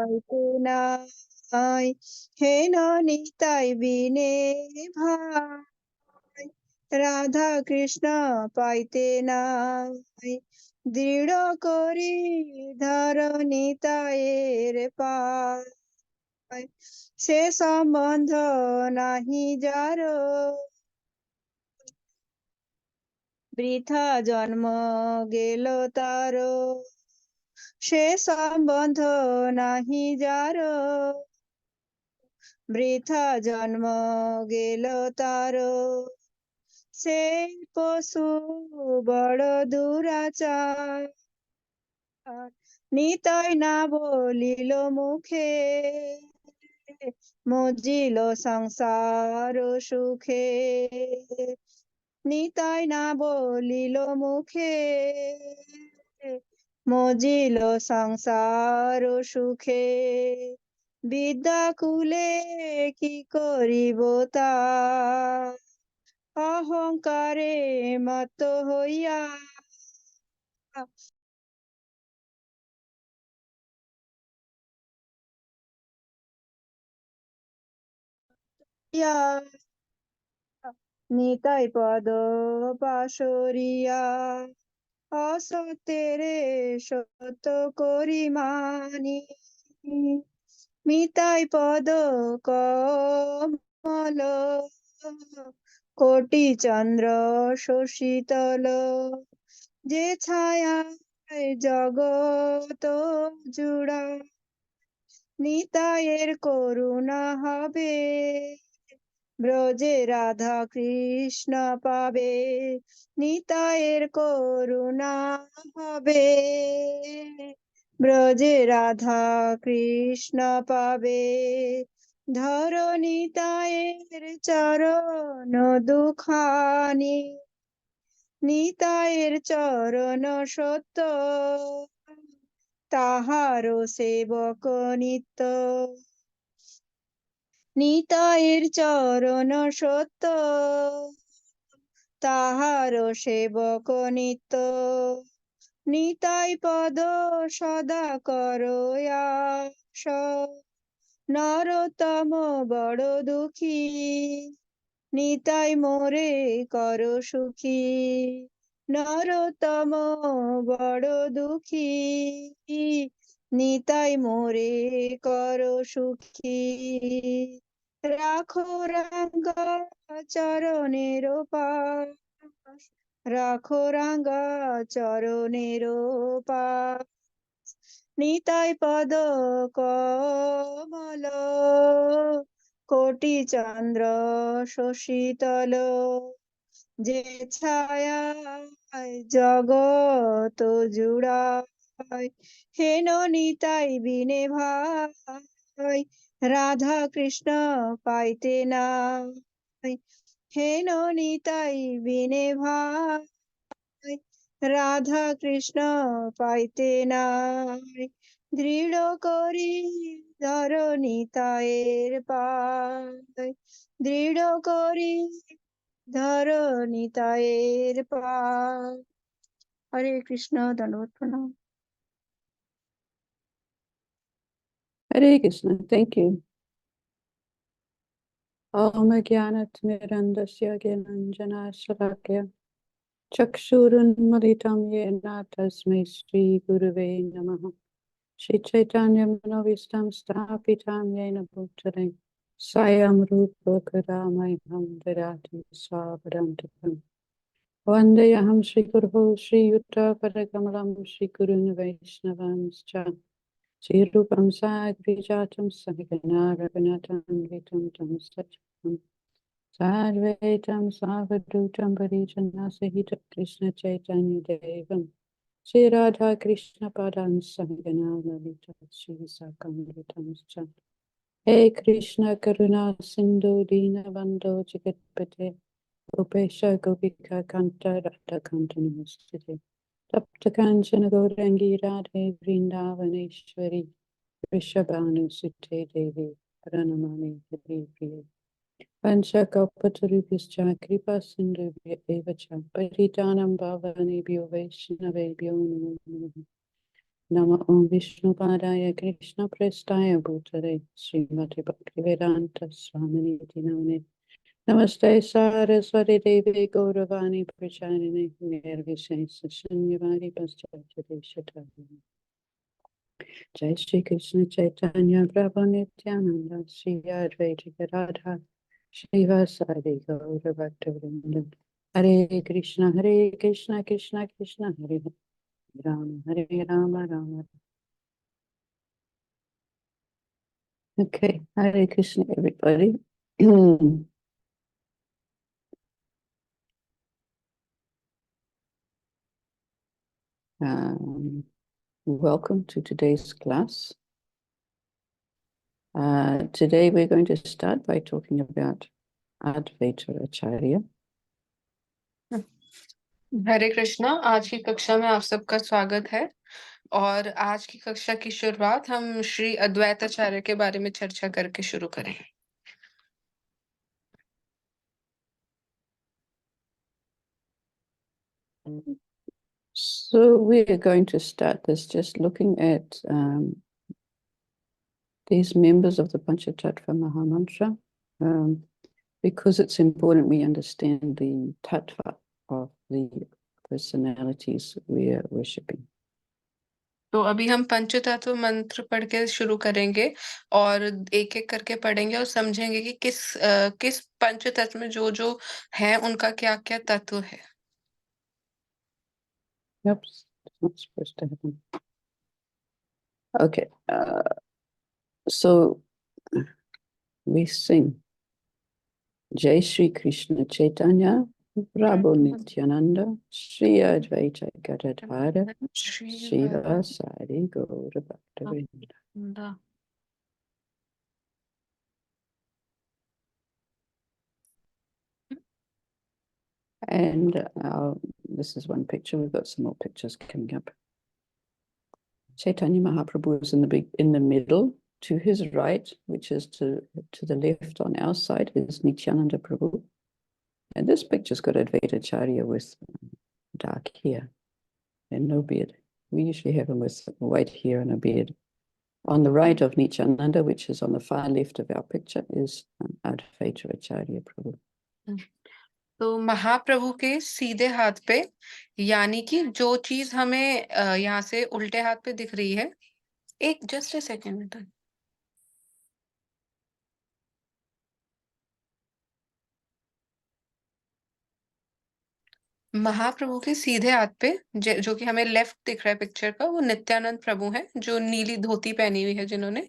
পাইতে নাই, হেন নিতাই বিনে ভাই, রাধা কৃষ্ণ পাইতে নাই, দৃঢ় করি ধর নিতায়ের পায়, সে সম্বন্ধ নাহি যার, বৃথা জন্ম গেল তার, সে সম্বন্ধ নাহি যার, বৃথা জন্ম গেল তার, সেই পশু বড় দুরাচার, নিতাই না বলিল মুখে, মজিল সংসার সুখে, নিতাই না বলিল মুখে, মজিল সংসার সুখে, বিদ্যাকুলে কি করিব তার, অহংকারে মত হইয়া, নিতাই পদ পাশরিয়া, অসত্যেরে সত্য করি মানি, মিতাই পদ কমল, কোটি চন্দ্র শোষিতল, যে ছায়ায় জগত জুড়া, নিতাইয়ের করুণা হবে, ব্রজে রাধা কৃষ্ণ পাবে, নিতাইয়ের করুণা হবে, ব্রজে রাধা কৃষ্ণ পাবে, ধর নিতাইয়ের চরণ দুখানি, নিতাইয়ের চরণ সত্য, তাহার সেবক নিত্য, নিতাইয়ের চরণ সত্য, তাহার সেবক নিত্য, নিতাই পদ সদা করয়াস, নরতম বড় দুঃখী, নিতাই মোরে কর সুখী, নরতম বড় দুঃখী, নিতাই মোরে কর সুখী, রাখো রাঙ্গা চরণের পাশ, রাখো রাঙ্গা চরণের পাশ, নিতাই পদ কমল, কোটি চন্দ্র শোষিতল, যে ছায়ায় জগত জুড়ায়, হেন নিতাই বিনে ভাই, রাধা কৃষ্ণ পাইতে নাই, হেন নিতাই বিনে ভাই, রাধা কৃষ্ণ পাইতে নাই, দৃঢ় করি ধর নিতায়ের পায়, দৃঢ় করি ধর নিতায়ের পায়। হরে কৃষ্ণ, দণ্ডবত প্রণাম। Hare Krishna, thank you. Om Jnanatimirandasya Gyananjana Shalakya Chakshurunmalitam Yena Tasmai Shri Gurave Namaha Shri Chaitanya Manovistam Sthapitam Yena Bhutale Swayam Rupa Kadamaham Dadati Swavadantikam Vandeyaham Shri Guru Shri Yuta Padakamalam Shri Gurun Vaishnavanscha Shri Rupam Sagrijatam Sahigana Raghunatam Vitam Tam Satcham Sarvetam Savadutam Parijana Sahita Krishna Chaitanya Devam Shri Radha Krishna Padam Sahigana Lalita Shri Sakamritam Chan He Krishna Karuna Sindhu Dina Bandho Jagatpate Gopesha Gopika Kanta Radha Kanta Namastite Tapta Kanchana Gaurangi Radhe Vrindavaneshwari Rishabhanu Sute Devi Pranamani Devi Priya Pancha Kalpatarubhyascha Kripa Sindhubhya Eva Cha Paritanam Bhavanebhyo Vaishnavebhyo Namo Namaha Namo Om Vishnu Padaya Krishna Prestaya Bhutare Srimati Bhaktivedanta Swaminiti Namane Namaste Saraswati Devi Gauravani Pracharine Nirvishesa Shanyavari Paschatya Shatari Jai Shri Krishna Chaitanya Prabhu Nityananda Shri Advaita Gadadhar Srivasadi Gaura Bhaktivinoda Hare Krishna Krishna Krishna Hare Hare Rama. Okay, Hare Krishna, everybody. Welcome to today's class. Today we're going to start by talking about Advaita Acharya. हरे कृष्णा। आज की कक्षा में आप सबका स्वागत है और आज की कक्षा की शुरुआत हम श्री अद्वैत आचार्य के बारे में चर्चा करके शुरू करें। So we are going to start this just looking at these members of the Panchatattva Mahamantra, because it's important we understand the tattva of the personalities we are worshipping. तो अभी हम पंचतत्व मंत्र पढ़ के शुरू करेंगे और एक एक करके पढ़ेंगे और समझेंगे कि किस पंचतत्व में जो जो है उनका क्या क्या तत्व है। Oops, it's not supposed to happen. Okay, so we sing Jai Shri Krishna Chaitanya Prabhu Nityananda Shri Advaita Gadadhara Shiva Sari Gaura Bhaktivinoda. And this is one picture. We've got some more pictures coming up. Chaitanya Mahaprabhu is in the middle. To his right, which is to the left on our side, is Nityananda Prabhu. And this picture's got Advaita Acharya with dark hair and no beard. We usually have him with white hair and a beard. On the right of Nityananda, which is on the far left of our picture, is Advaita Acharya Prabhu. तो महाप्रभु के सीधे हाथ पे, यानी कि जो चीज हमें यहाँ से उल्टे हाथ पे दिख रही है, एक जस्ट ए सेकेंड। महाप्रभु के सीधे हाथ पे जो कि हमें लेफ्ट दिख रहा है पिक्चर का, वो नित्यानंद प्रभु हैं जो नीली धोती पहनी हुई है जिन्होंने,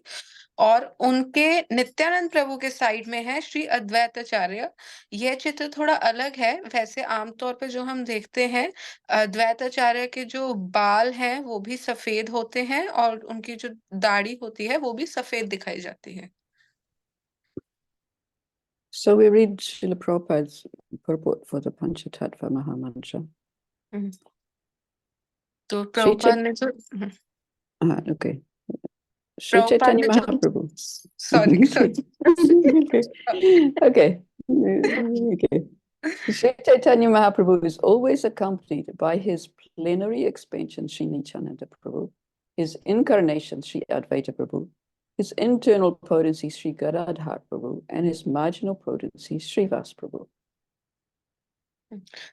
और उनके नित्यानंद प्रभु के साइड में है श्री अद्वैत आचार्य। यह चित्र थोड़ा अलग है। वैसे आमतौर पे जो हम देखते हैं, अद्वैत आचार्य के जो बाल हैं वो भी सफेद होते हैं और उनकी जो दाढ़ी होती है वो भी सफेद दिखाई जाती है। So we read Srila Prabhupada's purport for the Panchatattva Mahamantra. तो प्रभुपाद ने जो okay. Sri Chaitanya Mahaprabhu. Sorry. Okay. Sri Chaitanya Mahaprabhu is always accompanied by his plenary expansion, Sri Nityananda Prabhu, his incarnation, Sri Advaita Prabhu, his internal potency, Sri Gadadhar Prabhu, and his marginal potency, Srivas Prabhu.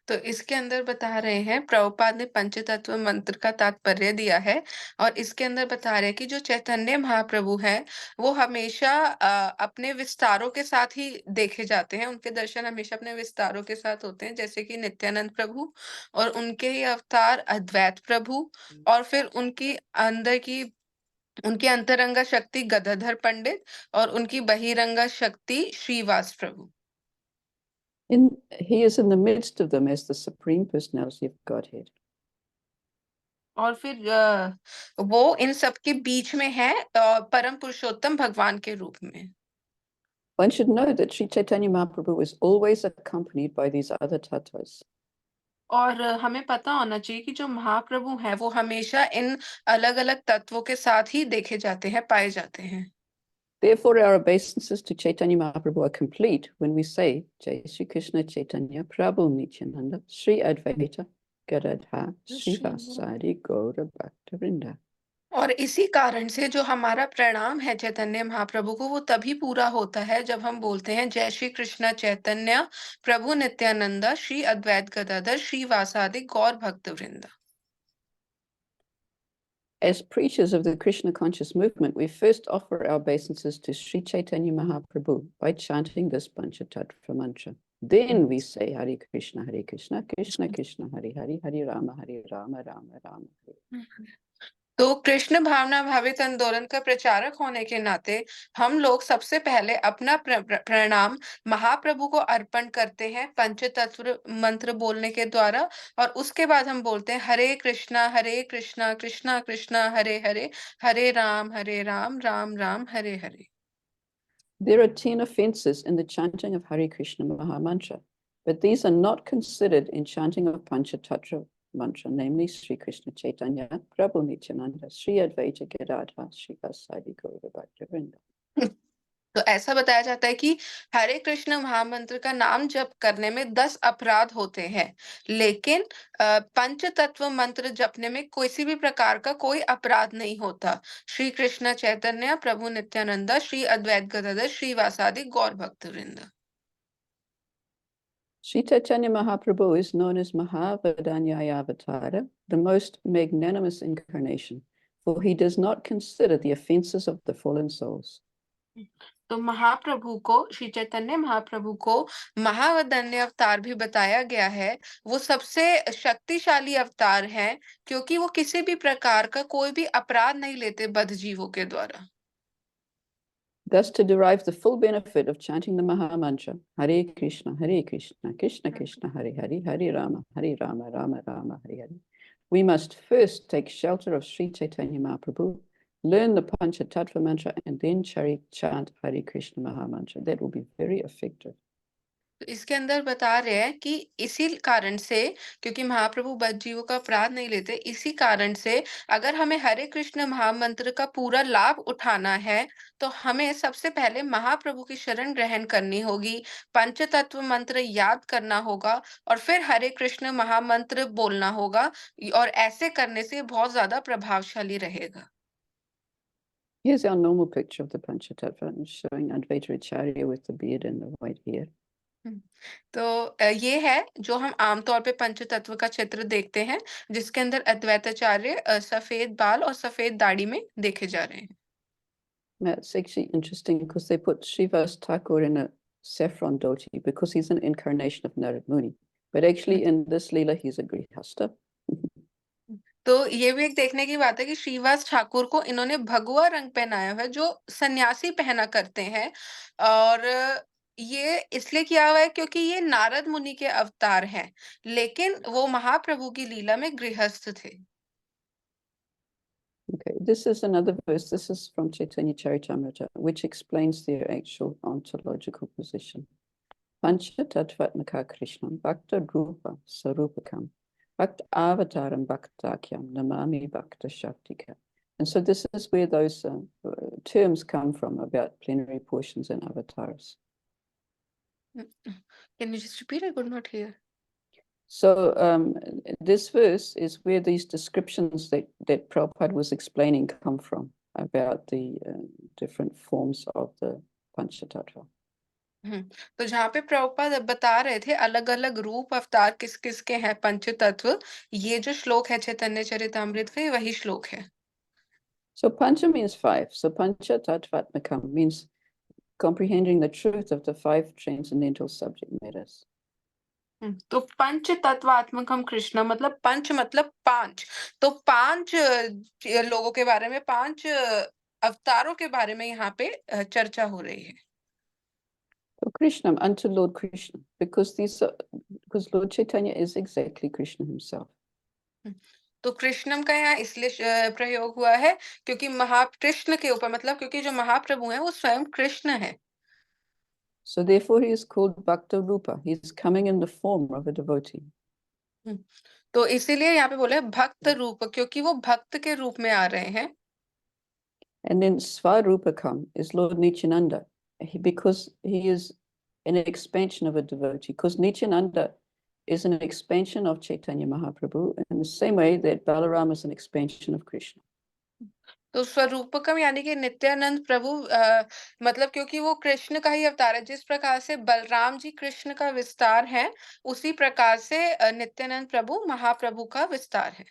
तो इसके अंदर बता रहे हैं, प्रभुपाद ने पंचतत्व मंत्र का तात्पर्य दिया है और इसके अंदर बता रहे हैं कि जो चैतन्य महाप्रभु हैं वो हमेशा अपने विस्तारों के साथ ही देखे जाते हैं। उनके दर्शन हमेशा अपने विस्तारों के साथ होते हैं, जैसे कि नित्यानंद प्रभु और उनके ही अवतार अद्वैत प्रभु, और फिर उनकी अंतरंगा शक्ति गदाधर पंडित और उनकी बहिरंगा शक्ति श्रीवास प्रभु। He is in the midst of them as the Supreme Personality of Godhead. और फिर वो इन सब के बीच में है परम पुरुषोत्तम भगवान के रूप में। One should know that Sri Chaitanya Mahaprabhu is always accompanied by these other tattvas. और हमें पता होना चाहिए कि जो महाप्रभु हैं वो हमेशा इन अलग-अलग तत्वों के साथ ही देखे जाते हैं, पाए जाते हैं। Therefore, our obeisances to Chaitanya Mahaprabhu are complete when we say Jai Shri Krishna Chaitanya Prabhu Nityananda Shri Advaita Gadadhar Srivasadi Gaura Bhaktivinoda. और इसी कारण से जो हमारा प्रणाम है चैतन्य महाप्रभु को वो तभी पूरा होता है जब हम बोलते हैं जय श्री कृष्ण चैतन्य प्रभु नित्यानंदा श्री अद्वैत गदाधर श्री वासादि गौर भक्त वृंद। As preachers of the Krishna conscious movement, we first offer our obeisances to Sri Chaitanya Mahaprabhu by chanting this Panchatattva mantra. Then we say Hare Krishna, Krishna Krishna, Hare Hare, Hare Rama, Rama Rama, Hare. तो कृष्ण भावना भावित आंदोलन का प्रचारक होने के नाते हम लोग सबसे पहले अपना प्रणाम महाप्रभु को अर्पण करते हैं पंचतत्व मंत्र बोलने के द्वारा और उसके बाद हम बोलते हैं हरे Krishna Krishna Krishna Hare Hare Hare Ram Ram Ram Hare Hare. There are 10 offenses in the chanting of Hare Krishna Mahamantra, but these are not considered in chanting of Panchatattva mantra, namely Sri Krishna Chaitanya, Prabhu Nityananda, Sri Advaita Acharya, Sri Vasadi Gaura Bhaktivinoda. तो ऐसा बताया जाता है कि हरे कृष्ण महामंत्र का नाम जप करने में 10 अपराध होते हैं, लेकिन पंच तत्व मंत्र जपने में किसी भी प्रकार का कोई अपराध नहीं होता। श्री कृष्ण चैतन्य प्रभु नित्यानंदा श्री अद्वैत गदाधर श्री वासादि गौर भक्त वृंद। Sri Chaitanya Mahaprabhu is known as Mahavadanyaya Avatara, the most magnanimous incarnation, for he does not consider the offenses of the fallen souls. तो महाप्रभु को श्री चैतन्य महाप्रभु को महावदन्य अवतार भी बताया गया है। वो सबसे शक्तिशाली अवतार है क्योंकि वो किसी भी प्रकार का कोई भी अपराध नहीं लेते बद्ध जीवों के द्वारा। Thus, to derive the full benefit of chanting the Maha Mantra, Hare Krishna, Krishna Krishna, Hare Hare, Hare Rama, Rama Rama, Hare Hare, we must first take shelter of Sri Chaitanya Mahaprabhu, learn the Panchatattva mantra, and then chant Hare Krishna Maha Mantra. That will be very effective. तो इसके अंदर बता रहे हैं कि इसी कारण से क्योंकि महाप्रभु बद्ध जीवों का अपराध नहीं लेते, इसी कारण से अगर हमें हरे कृष्ण महामंत्र का पूरा लाभ उठाना है तो हमें सबसे पहले महाप्रभु की शरण ग्रहण करनी होगी, पंचतत्व मंत्र याद करना होगा और फिर हरे कृष्ण महामंत्र बोलना होगा और ऐसे करने से बहुत ज्यादा प्रभावशाली रहेगा। Here's our normal picture of the Panchatattva, showing Advaita Acharya with the beard and the white hair. तो ये है जो हम आमतौर पे पंचतत्व का चित्र देखते हैं जिसके अंदर अद्वैताचार्य सफेद बाल और सफेद दाढ़ी में देखे जा रहे हैं। Now, it's actually interesting because they put Srivas Thakur in a saffron dhoti because he's an incarnation of Narad Muni. But actually in this Leela, he's a Grihastha. तो ये भी एक देखने की बात है कि श्रीवास ठाकुर को इन्होंने भगवा रंग पहनाया है जो सन्यासी पहना करते हैं और ये इसलिए किया हुआ है क्योंकि ये नारद मुनि के अवतार हैं, लेकिन वो महाप्रभु की लीला में गृहस्थ थे। Okay, this is another verse. This is from Chaitanya Charitamrita, which explains their actual ontological position. Pancha Tattvatmaka Krishnam Bhakta Rupa Sarupakam Bhakta Avataram Bhaktakyam Namami Bhakta Shaktika. And so this is where those terms come from about plenary portions and avatars. Can you just repeat? I could not hear. So this verse is where these descriptions that Prabhupada was explaining come from about the different forms of the Panchatattva. तो जहाँ पे प्रभुपाद बता रहे थे अलग अलग रूप अवतार किस किस के हैं पंच तत्व, ये जो श्लोक है चैतन्य चरितामृत का ये वही श्लोक है। So Pancha means 5. So Pancha Tattvatmakam means comprehending the truth of the 5 transcendental subject matters. तो पंच तत्वात्मकम कृष्ण मतलब पंच मतलब 5, तो 5 लोगों के बारे में 5 अवतारों के बारे में यहाँ पे चर्चा हो रही है। So Krishnam unto Lord Krishna, because Lord Chaitanya is exactly Krishna himself. तो कृष्णम का यहाँ इसलिए प्रयोग हुआ है क्योंकि महाकृष्ण के ऊपर मतलब क्योंकि जो महाप्रभु हैं वो स्वयं कृष्ण है। So therefore he is called Bhakta Rupa. He is coming in the form of a devotee. तो इसीलिए यहाँ पे बोले भक्त रूप क्योंकि वो भक्त के रूप में आ रहे हैं। And then Svarupakam is Lord Nityananda, because he is an expansion of a devotee. Because Nityananda is an expansion of Chaitanya Mahaprabhu in the same way that Balaram is an expansion of Krishna. तो स्वरूपकम यानी कि नित्यानंद प्रभु मतलब क्योंकि वो कृष्ण का ही अवतार है, जिस प्रकार से बलराम जी कृष्ण का विस्तार है, उसी प्रकार से नित्यानंद प्रभु महाप्रभु का विस्तार है।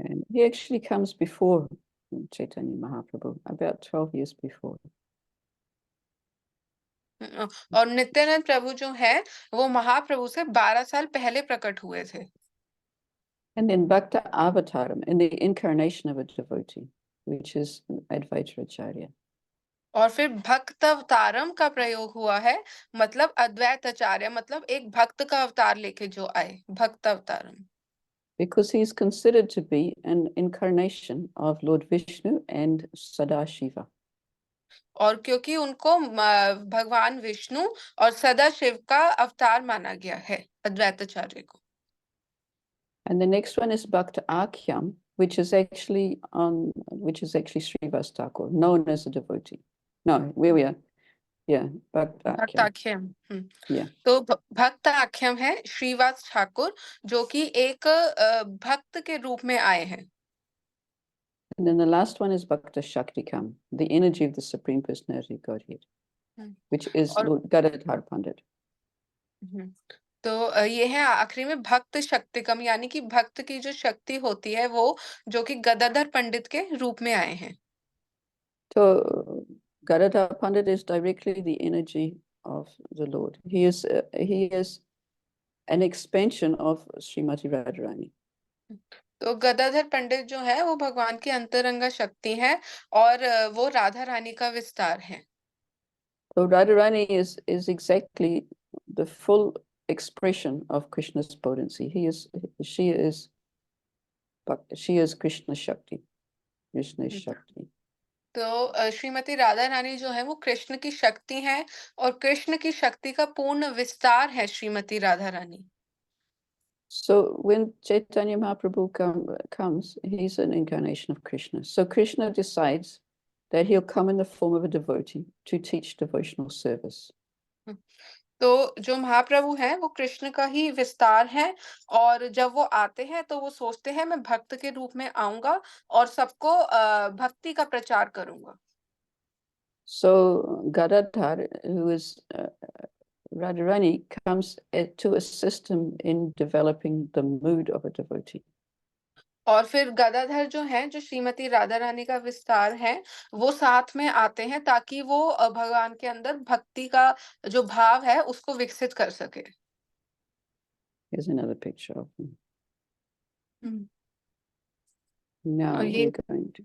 And he actually comes before Chaitanya Mahaprabhu, about 12 years before. और नित्यानंद प्रभु जो है वो महाप्रभु से 12 साल पहले प्रकट हुए थे। And in Bhakta Avataram, in the incarnation of a devotee, which is Advaita Acharya. और फिर भक्त अवतारम का प्रयोग हुआ है, मतलब अद्वैत आचार्य, मतलब एक भक्त का अवतार लेके जो आए, भक्त अवतारम। Because he is considered to be an incarnation of Lord Vishnu and Sadashiva. और क्योंकि उनको भगवान विष्णु और सदाशिव का अवतार माना गया है अद्वैत आचार्य को। And the next one is Bhakta Acharya, which is actually Srivas Thakur, known as a devotee. No, where we are. Yeah, Bhakta भक्त Acharya. आख्यम। Yeah. तो भक्त आख्यम है श्रीवास ठाकुर, जो कि एक भक्त के रूप में आए हैं। And then the last one is Bhakta Shaktikam, the energy of the Supreme Personality of Godhead, which is Lord Gadadhar Pandit. तो ये है आखिरी में भक्त शक्तिकम, यानी कि भक्त की जो शक्ति होती है वो, जो कि गदाधर पंडित के रूप में आए हैं। So Gadadhar Pandit is directly the energy of the Lord. He is an expansion of Srimati Radharani. तो गदाधर पंडित जो है वो भगवान की अंतरंगा शक्ति है और वो राधा रानी का विस्तार है। So Radharani is exactly the full expression of Krishna's potency. She is Krishna Shakti. Krishna is Shakti. तो श्रीमती राधा रानी जो है वो कृष्ण की शक्ति है और कृष्ण की शक्ति का पूर्ण विस्तार है Shrimati Radha Rani. So when Chaitanya Mahaprabhu comes, he's an incarnation of Krishna. So Krishna decides that he'll come in the form of a devotee to teach devotional service. तो जो महाप्रभु हैं वो कृष्ण का ही विस्तार है, और जब वो आते हैं तो वो सोचते हैं मैं भक्त के रूप में आऊंगा और सबको भक्ति का प्रचार करूंगा। So Gadadhar, who is Radharani, comes to assist him in developing the mood of a devotee. और फिर गदाधर जो है, जो श्रीमती राधा रानी का विस्तार है, वो साथ में आते हैं ताकि वो भगवान के अंदर भक्ति का जो भाव है उसको विकसित कर सके। Here's another picture of him. Now और ये we're going to,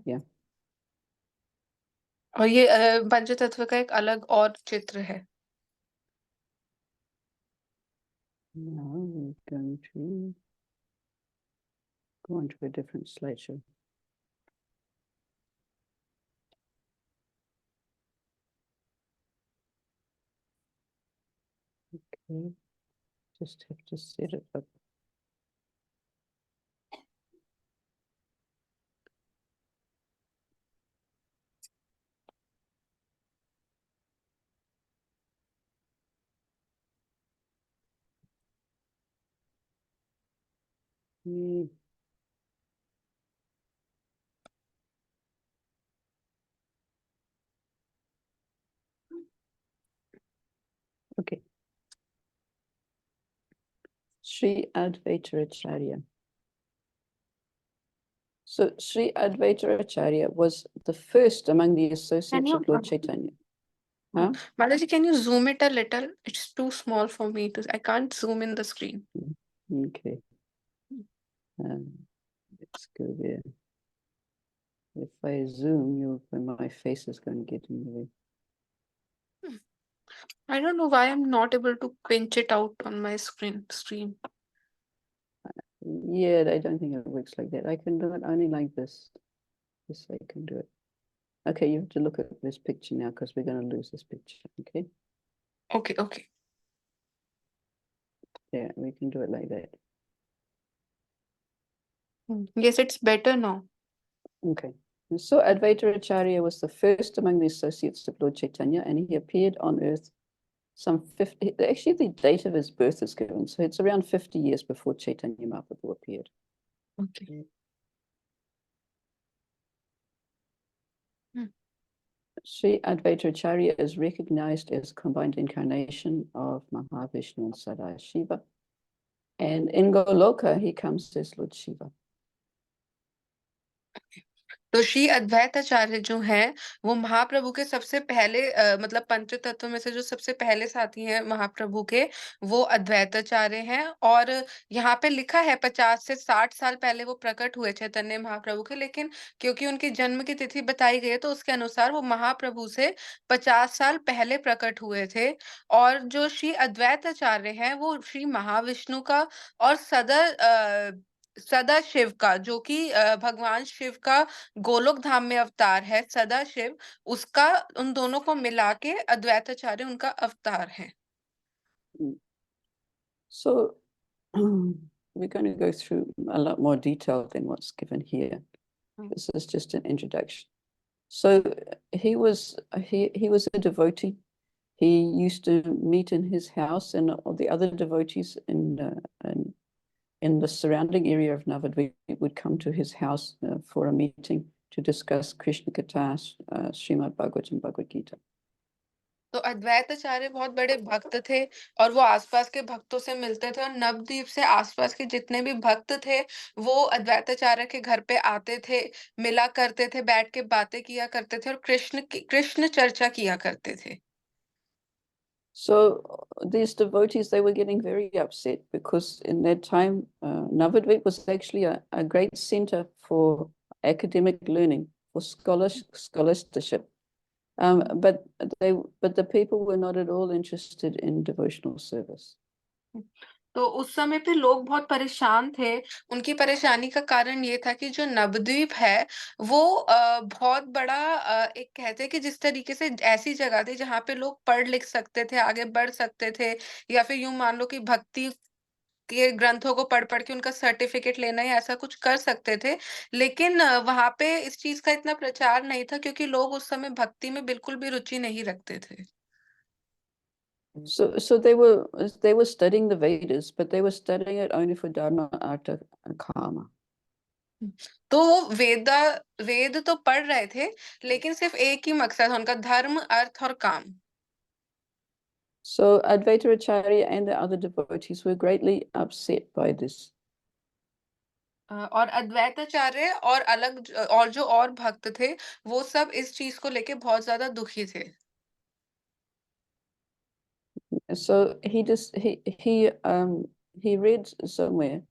yeah. और ये पंचतत्व का एक अलग और चित्र है। Now we're going to go on to a different slideshow. Okay, just have to set it up. Okay. Sri Advaita Acharya. So Sri Advaita Acharya was the first among the associates of Lord Chaitanya. Huh? Malaji, can you zoom it a little? It's too small for me to. I can't zoom in the screen. Okay. Let's go there. If I zoom, my face is going to get in the way. I don't know why I'm not able to pinch it out on my screen. Yeah, I don't think it works like that. I can do it only like this. This I can do it. Okay, you have to look at this picture now because we're going to lose this picture. Okay. Okay. Yeah, we can do it like that. Yes, it's better now. Okay. So Advaita Acharya was the first among the associates of Lord Chaitanya, and he appeared on earth some 50, actually the date of his birth is given, so it's around 50 years before Chaitanya Mahaprabhu appeared. Okay. Sri Advaita Acharya is recognized as combined incarnation of Mahavishnu and Sadashiva. And in Goloka, he comes as Lord Shiva. तो श्री अद्वैत आचार्य जो हैं, वो महाप्रभु के सबसे पहले मतलब पंच तत्व में से जो सबसे पहले साथी हैं महाप्रभु के, वो अद्वैताचार्य हैं। और यहाँ पे लिखा है 50 से 60 साल पहले वो प्रकट हुए चैतन्य महाप्रभु के, लेकिन क्योंकि उनकी जन्म की तिथि बताई गई है, तो उसके अनुसार वो महाप्रभु से 50 साल पहले प्रकट हुए थे। और जो श्री अद्वैताचार्य हैं, वो श्री महाविष्णु का और सदाशिव का, जो कि भगवान शिव का गोलोक धाम में अवतार है सदाशिव, उसका उन दोनों को मिला के अद्वैताचार्य उनका अवतार है। So we're going to go through a lot more detail than what's given here. This is just an introduction. So he was a devotee. He used to meet in his house, and all the other devotees in the surrounding area of Navadvip would come to his house for a meeting to discuss Krishna Katha, Srimad Bhagavatam, Bhagavad Gita. तो अद्वैताचार्य बहुत बड़े भक्त थे और वो आसपास के भक्तों से मिलते थे, और नवद्वीप से आसपास के जितने भी भक्त थे, वो अद्वैताचार्य के घर पे आते थे, मिला करते थे, बैठ के बातें किया करते थे और कृष्ण चर्चा किया करते थे। So these devotees, they were getting very upset because in that time, Navadvip was actually a great center for academic learning, for scholarship. But the people were not at all interested in devotional service. तो उस समय पे लोग बहुत परेशान थे। उनकी परेशानी का कारण ये था कि जो नवद्वीप है, वो बहुत बड़ा एक कहते हैं कि जिस तरीके से ऐसी जगह थी जहाँ पे लोग पढ़ लिख सकते थे, आगे बढ़ सकते थे, या फिर यूँ मान लो कि भक्ति के ग्रंथों को पढ़-पढ़ के उनका सर्टिफिकेट लेना या ऐसा कुछ कर सकते थे। लेकिन वहाँ पे इस चीज़ का इतना प्रचार नहीं था, क्योंकि लोग उस समय भक्ति में बिल्कुल भी रुचि नहीं रखते थे। So they were studying the Vedas, but they were studying it only for dharma, artha, and kama. तो वो वेद तो पढ़ रहे थे, लेकिन सिर्फ एक ही मकसद था उनका, धर्म, अर्थ और काम। So Advaita Acharya and the other devotees were greatly upset by this. और अद्वैताचार्य और और जो और भक्त थे, वो सब इस चीज को लेके बहुत ज्यादा दुखी थे। So he read somewhere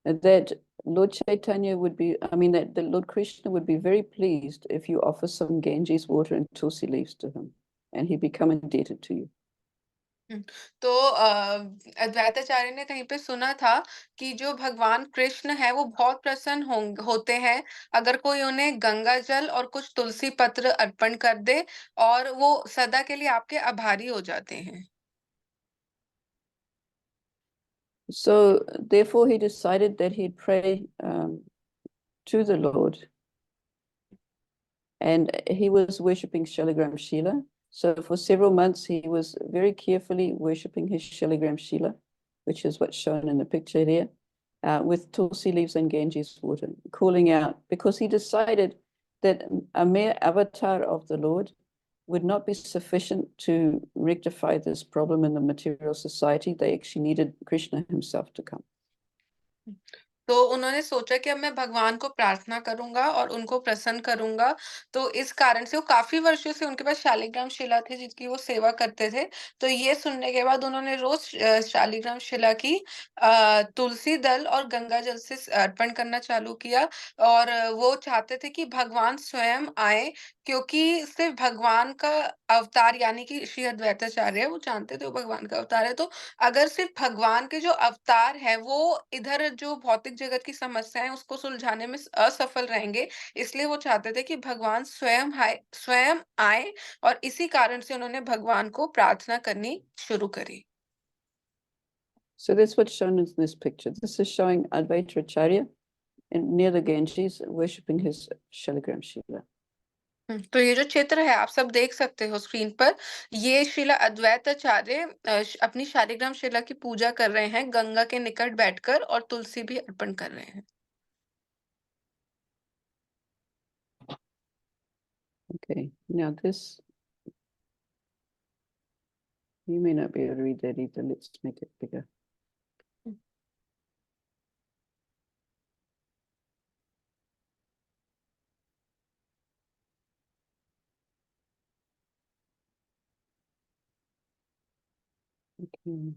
that Lord Chaitanya would be, that the Lord Krishna would be very pleased if you offer some Ganges water and tulsi leaves to him, and he'd become indebted to you. तो अद्वैताचार्य ने कहीं पे सुना था कि जो भगवान कृष्ण है, वो बहुत प्रसन्न होते हैं अगर कोई उन्हें गंगा जल और कुछ तुलसी पत्र अर्पण कर दे, और वो सदा के लिए आपके आभारी हो जाते हैं। So therefore he decided that he'd pray to the Lord, and he was worshipping Shaligram Shila. So for several months he was very carefully worshipping his Shaligram Shila, which is what's shown in the picture here, with tulsi leaves and Ganges water, calling out, because he decided that a mere avatar of the Lord would not be sufficient to rectify this problem in the material society. They actually needed Krishna himself to come. तो उन्होंने सोचा कि अब मैं भगवान को प्रार्थना करूँगा और उनको प्रसन्न करूँगा। तो इस कारण से वो काफ़ी वर्षों से उनके पास शालिग्राम शिला थी जिसकी वो सेवा करते थे। तो ये सुनने के बाद उन्होंने रोज़ शालिग्राम शिला की तुलसी दल और गंगा जल से अर्पण करना चालू किया, और वो चाहते थे कि भगवान स्वयं आएँ, क्योंकि सिर्फ़ भगवान का अवतार, यानी कि श्री अद्वैताचार्य, वो जानते थे वो भगवान का अवतार है, तो अगर सिर्फ भगवान के जो अवतार हैं, वो इधर जो भौतिक जगत की समस्या है उसको सुलझाने में असफल रहेंगे, इसलिए वो चाहते थे कि भगवान स्वयं आए, और इसी कारण से उन्होंने भगवान को प्रार्थना करनी शुरू करी। So that's what's shown in this picture. This is showing Advaita Acharya near the Ganges worshipping his Shaligram Shila. तो ये जो चित्र है आप सब देख सकते हो स्क्रीन पर, ये श्रीला अद्वैताचार्य अपनी शालिग्राम शिला की पूजा कर रहे हैं, गंगा के निकट बैठकर, और तुलसी भी अर्पण कर रहे हैं। Okay, now this, you may not be able to read that either. Let's make it bigger. Okay.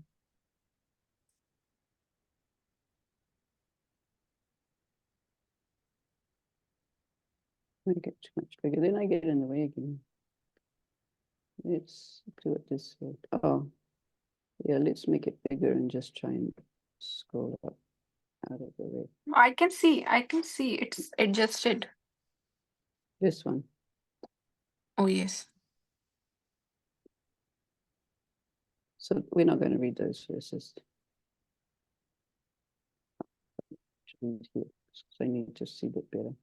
Make it too much bigger, then I get in the way again. Let's do it this way. Oh, yeah, let's make it bigger and just try and scroll up out of the way. I can see it's adjusted. This one. Oh, yes. So we're not going to read those verses. Read here, because I need to see it better.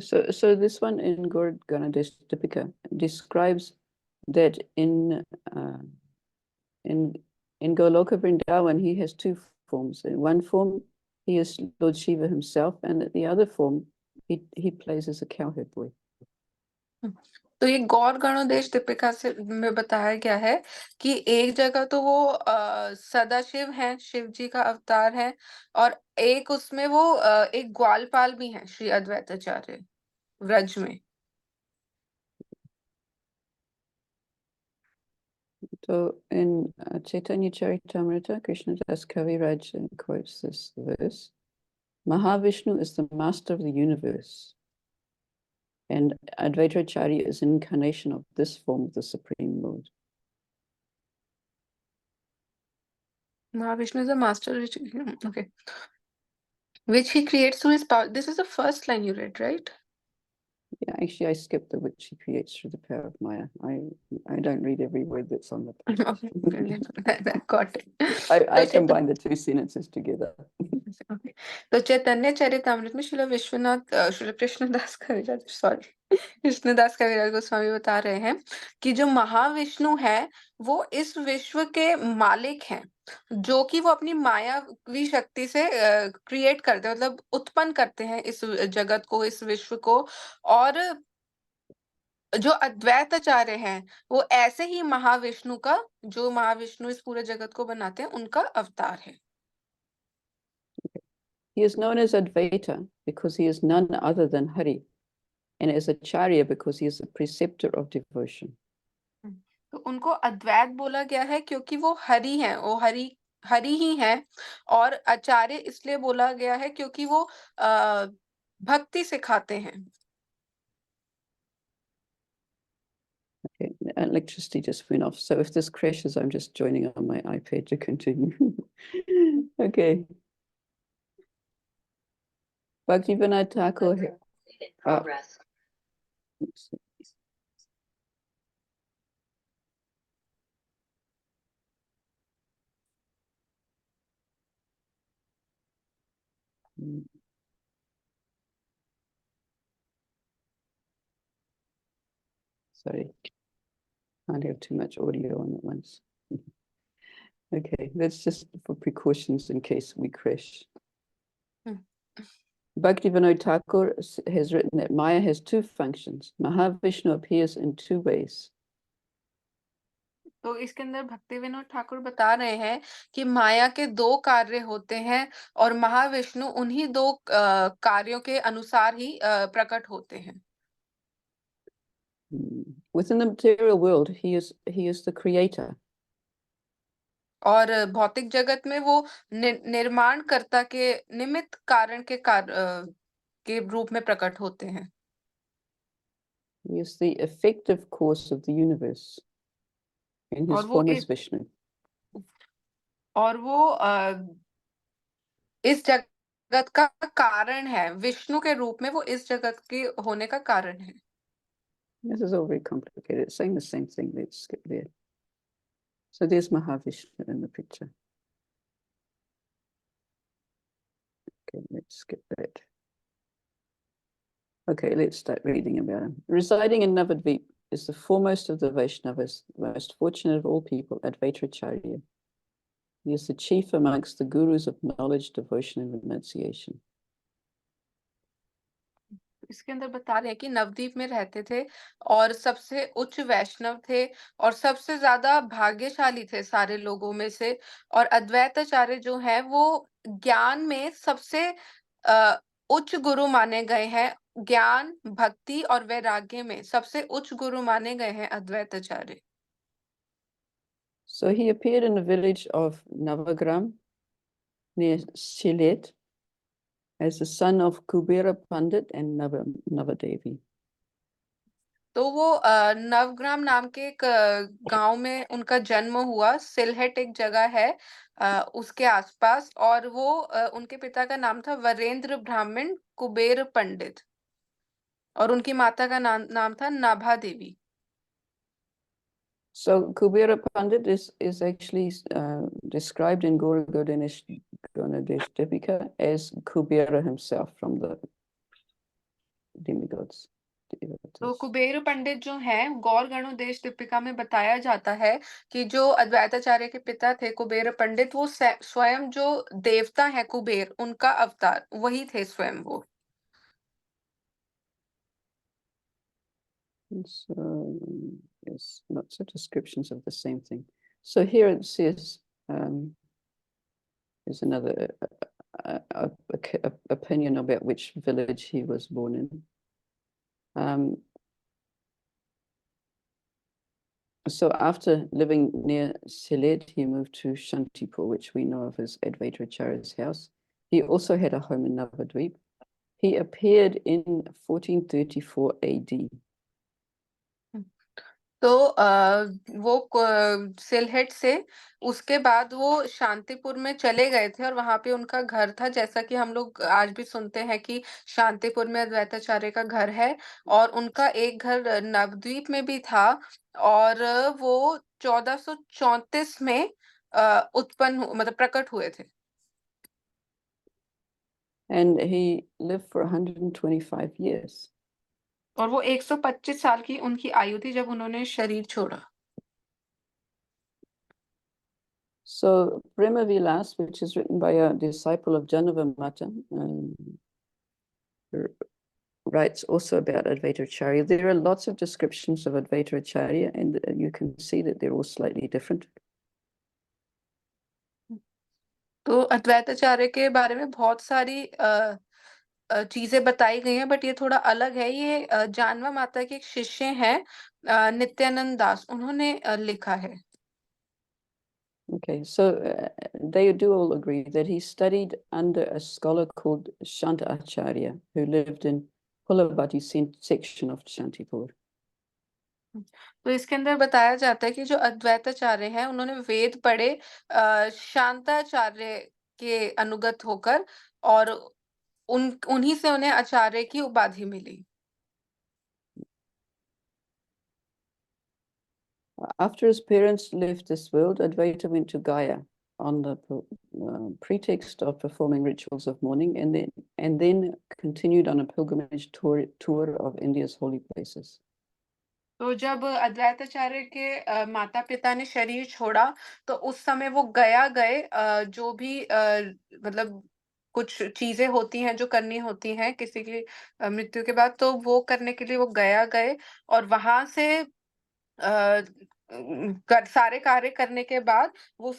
So this one in Gaur Ganadesh Tipika describes that in Goloka Vrindavan he has two forms. In one form he is Lord Shiva himself, and at the other form he plays as a cowherd boy. तो ये गौर गणोदेश दीपिका से में बताया गया है कि एक जगह तो वो सदाशिव हैं, शिव जी का अवतार है, और एक उसमें वो एक ग्वालपाल भी हैं, श्री अद्वैताचार्य व्रज में. So in Chaitanya Charitamrita, Krishnadas Kaviraj quotes this verse: Mahavishnu is the master of the universe, and Advaita Acharya is an incarnation of this form of the Supreme Lord. Mahavishnu is a master, okay, which he creates through his power. This is the first line you read, right? Yeah, actually, I skipped the which he creates through the power of Maya. I don't read every word that's on the page. Okay, brilliant. Got it. I तो combine the two sentences together. Okay. तो चैतन्य चरितामृत में श्रील विश्वनाथ श्री कृष्णदास कविराज कृष्णदास कविराज गोस्वामी बता रहे हैं कि जो महाविष्णु है वो इस विश्व के मालिक हैं, जो कि वो अपनी मायावी शक्ति से क्रिएट करते हैं, मतलब उत्पन्न करते हैं इस जगत को, इस विश्व को. और जो अद्वैताचार्य हैं वो ऐसे ही महाविष्णु का, जो महाविष्णु इस पूरे जगत को बनाते हैं, उनका अवतार है. He is known as Advaita because he is none other than Hari, and as Acharya because he is a preceptor of devotion. तो उनको अद्वैत बोला गया है क्योंकि वो हरि हैं, वो हरि ही हैं, और आचार्य इसलिए बोला गया है क्योंकि वो भक्ति सिखाते हैं. Okay, electricity just went off. So if this crashes, I'm just joining on my iPad to continue. Okay. Bhaktivinoda Thakur. Progress. Sorry, can't have too much audio on at once. Okay, that's just for precautions in case we crash. Bhaktivinoda Thakur has written that Maya has two functions. Mahavishnu appears in two ways. तो इसके अंदर भक्ति विनोद ठाकुर बता रहे हैं कि माया के दो कार्य होते हैं और महाविष्णु उन्हीं दो कार्यों के अनुसार ही प्रकट होते हैं. Within the material world, he is the creator. और भौतिक जगत में वो निर्माणकर्ता के निमित्त कारण के रूप में प्रकट होते हैं. He is the effective cause of the universe. In his form is Vishnu. और वो इस जगत का कारण है, विष्णु के रूप में वो इस जगत के होने का कारण है. This is all very complicated. It's saying the same thing. Let's skip there. So there's Mahavishnu in the picture. Okay, let's skip that. Okay, let's start reading about him. Residing in Navadvip is the foremost of the Vaishnavas, the most fortunate of all people, Advaita Acharya. He is the chief amongst the gurus of knowledge, devotion, and renunciation. इसके अंदर बता रहे हैं कि नवद्वीप में रहते थे और सबसे उच्च वैष्णव थे और सबसे ज्यादा भाग्यशाली थे सारे लोगों में से। और अद्वैताचार्य जो है वो ज्ञान में सबसे उच्च गुरु माने गए हैं। ज्ञान, भक्ति और वैराग्य में सबसे उच्च गुरु माने गए हैं Advaitacharya. So he appeared in the village of Navagram near Silet as the son of Kubera Pandit and Navadevi. तो वो नवग्राम नाम के एक गांव में उनका जन्म हुआ। सिलहट एक जगह है उसके आसपास, और वो उनके पिता का नाम था वरेंद्र ब्राह्मण कुबेर पंडित, और उनकी माता का नाम था नाभा देवी। So Kubera Pandit is actually described in Guru Godanesh Dipika as Kubera himself from the demigods. तो कुबेर पंडित जो हैं गौर गणोदेश दीपिका में बताया जाता है कि जो अद्वैताचार्य के पिता थे कुबेर पंडित, वो स्वयं जो देवता है कुबेर, उनका अवतार वही थे स्वयं वो। So yes, lots of descriptions of the same thing. So here it says there's another opinion about which village he was born in. So after living near Silet, he moved to Shantipur, which we know of as Advaita Acharya's house. He also had a home in Navadvip. He appeared in 1434 AD. तो वो सिलहट से उसके बाद वो शांतिपुर में चले गए थे और वहां पे उनका घर था, जैसा कि हम लोग आज भी सुनते हैं कि शांतिपुर में अद्वैताचार्य का घर है। और उनका एक घर नवद्वीप में भी था, और वो 1434 में मतलब प्रकट हुए थे। And he lived for 125 years. और वो 125 साल की उनकी आयु थी जब उन्होंने शरीर छोड़ा। So Prema Vilas, which is written by a disciple of Janavamata, writes also about Advaita Acharya. There are lots of descriptions of Advaita Acharya, and you can see that they're all slightly different. तो अद्वैताचार्य के बारे में बहुत सारी चीजें बताई गई हैं, बट ये थोड़ा अलग है। ये जानवा माता के एक शिष्य हैं नित्यानंद दास, उन्होंने लिखा है। Okay, so they do all agree that he studied under a scholar called Shanta Acharya, who lived in Pulabati section of Shantipur. तो इसके अंदर बताया जाता है कि जो अद्वैताचार्य हैं उन्होंने वेद पढ़े शांताचार्य के अनुगत होकर, और उन्हीं से उन्हें आचार्य की उपाधि मिली। After his parents left this world, Advaita went to Gaya on the pretext of performing rituals of mourning, and then continued on a pilgrimage tour of India's holy places. तो जब अद्वैताचार्य के माता पिता ने शरीर छोड़ा तो उस समय वो गया गए, जो भी मतलब कुछ चीजें होती हैं जो करनी होती हैं किसी की मृत्यु के बाद, तो वो करने के लिए वो गया गए। और वहां से सारे कार्य करने के बाद वो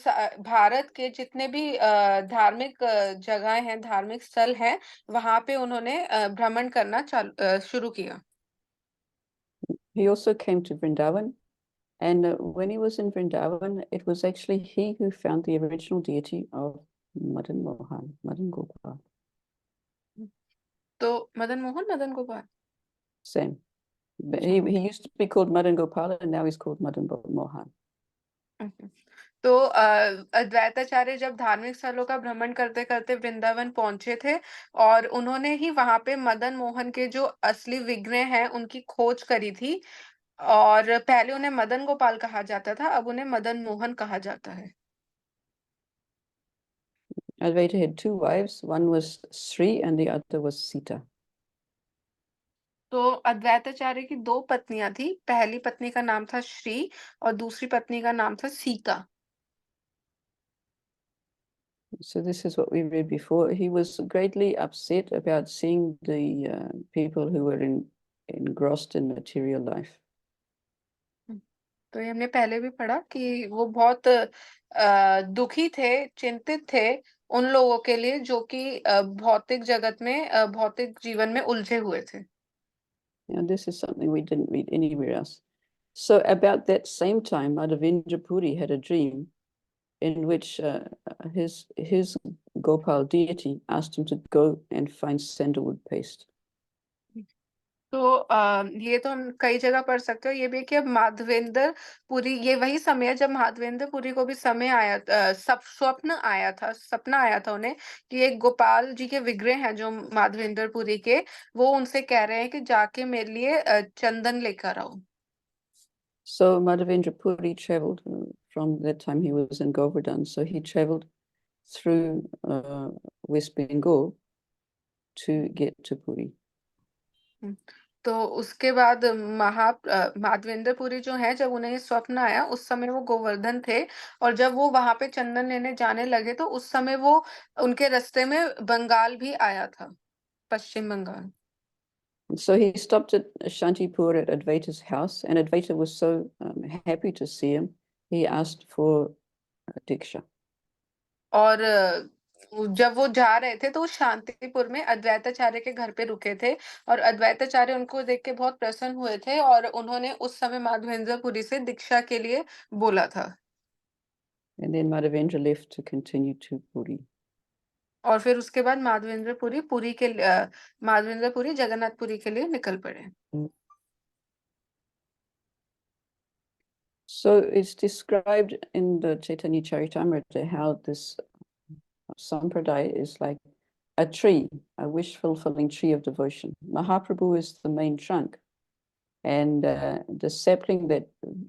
भारत के जितने भी धार्मिक जगह हैं, धार्मिक स्थल हैं, वहां पे उन्होंने भ्रमण करना शुरू किया। He also came to Vrindavan, and when he was in Vrindavan, it was actually he who found the original deity of Madan Gopal. तो Madan Gopal Same. But he used to be called Madan Gopal, and now he's called Madan Mohan. तो अद्वैताचार्य जब धार्मिक स्थलों का भ्रमण करते करते वृंदावन पहुंचे थे, और उन्होंने ही वहां पे मदन मोहन के जो असली विग्रह हैं उनकी खोज करी थी। और पहले उन्हें मदन गोपाल कहा जाता था, अब उन्हें मदन मोहन कहा जाता है। Advaita had two wives. One was Sri, and the other was Sita. तो अद्वैताचार्य की दो पत्नियां थी, पहली पत्नी का नाम था श्री और दूसरी पत्नी का नाम था Sita. So this is what we read before. He was greatly upset about seeing the people who were engrossed in material life. तो ये हमने पहले भी पढ़ा कि वो बहुत दुखी थे, चिंतित थे उन लोगों के लिए जो कि भौतिक जगत में भौतिक जीवन में उलझे हुए थे. Now this is something we didn't read anywhere else. So about that same time, Madhavendra Puri had a dream in which his Gopal deity asked him to go and find sandalwood paste. तो ये तो हम कई जगह पढ़ सकते हो. ये भी है कि अब माधवेंद्र पुरी, ये वही समय है जब माधवेंद्र पुरी को भी समय आया, सपना आया था उन्हें कि एक गोपाल जी के विग्रह हैं जो माधवेंद्र पुरी के, वो उनसे कह रहे हैं कि जाके मेरे लिए चंदन लेकर आओ. So Madhavendra Puri traveled from that time he was in Govardhan. So he traveled through West Bengal to get to Puri. तो उसके बाद माधवेंद्र पुरी जो है, जब उन्हें स्वप्न आया उस समय वो गोवर्धन थे, और जब वो वहां पे चंदन लेने जाने लगे तो उस समय वो उनके रास्ते में बंगाल भी आया था, पश्चिम Bengal. So he stopped at Shantipur at Advaita's house, and Advaita was so happy to see him, he asked for Diksha. और जब वो जा रहे थे तो वो शांतिपुर में अद्वैताचार्य के घर पे रुके थे, और अद्वैताचार्य उनको देख के बहुत प्रसन्न हुए थे, और उन्होंने उस समय माधवेंद्र पुरी से दीक्षा के लिए बोला था. And then Madhavendra left to continue to Puri. और फिर उसके बाद माधवेंद्र पुरी जगन्नाथपुरी के लिए निकल पड़े. So it's described in the Chaitanya Charitamrita how this sampradaya is like a tree, a wish-fulfilling tree of devotion. Mahaprabhu is the main trunk, and the sapling that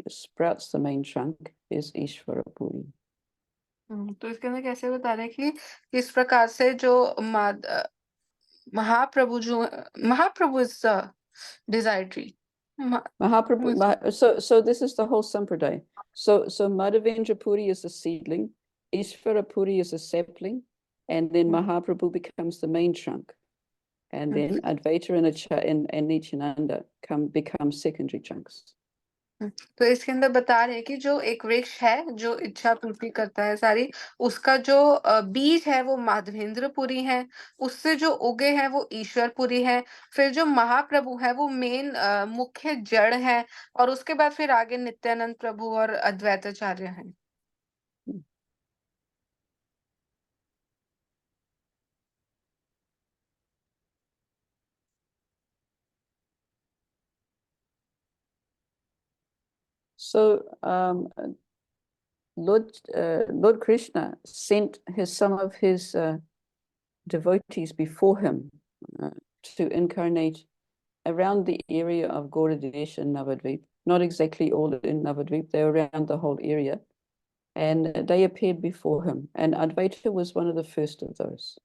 sprouts the main trunk is Ishvara Puri. तो इसके अंदर कैसे बता रहे हैं कि किस प्रकार से जो Mahaprabhu is desire tree. Mahaprabhu, so this is the whole sampradaya. So Madhavendra Puri is a seedling, Ishvara Puri is a sapling, and then Mahaprabhu becomes the main trunk. And then Advaita and Nityananda become secondary chunks. तो इसके अंदर बता रहे हैं कि जो एक वृक्ष है जो इच्छा पूर्ति करता है सारी, उसका जो बीज है वो माधवेंद्रपुरी है, उससे जो उगे हैं वो ईश्वरपुरी है, फिर जो महाप्रभु है वो मेन मुख्य जड़ है, और उसके बाद फिर आगे नित्यानंद प्रभु और अद्वैताचार्य हैं. So Lord Krishna sent some of his devotees before him to incarnate around the area of Gauradesh and Navadvip. Not exactly all in Navadvip, they were around the whole area. And they appeared before him. And Advaita was one of the first of those.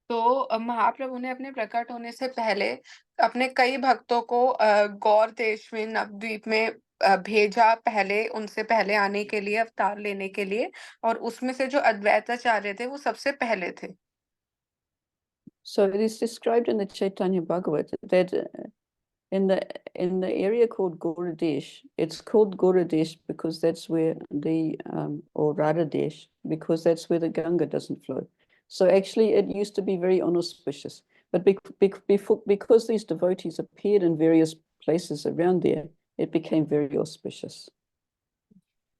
तो महाप्रभु ने अपने प्रकट होने से पहले अपने कई भक्तों को गौर देश में, नवद्वीप में भेजा, पहले उनसे पहले आने के लिए, अवतार लेने के लिए, और उसमें से जो अद्वैताचार्य थे वो सबसे पहले थे. So it is described in the Chaitanya Bhagavat that in the area called Gauradesh, it's called Gauradesh because that's where or Radhadesh, because that's where the Ganga doesn't flow. So actually it used to be very inauspicious, but because these devotees appeared in various places around there, it became very auspicious.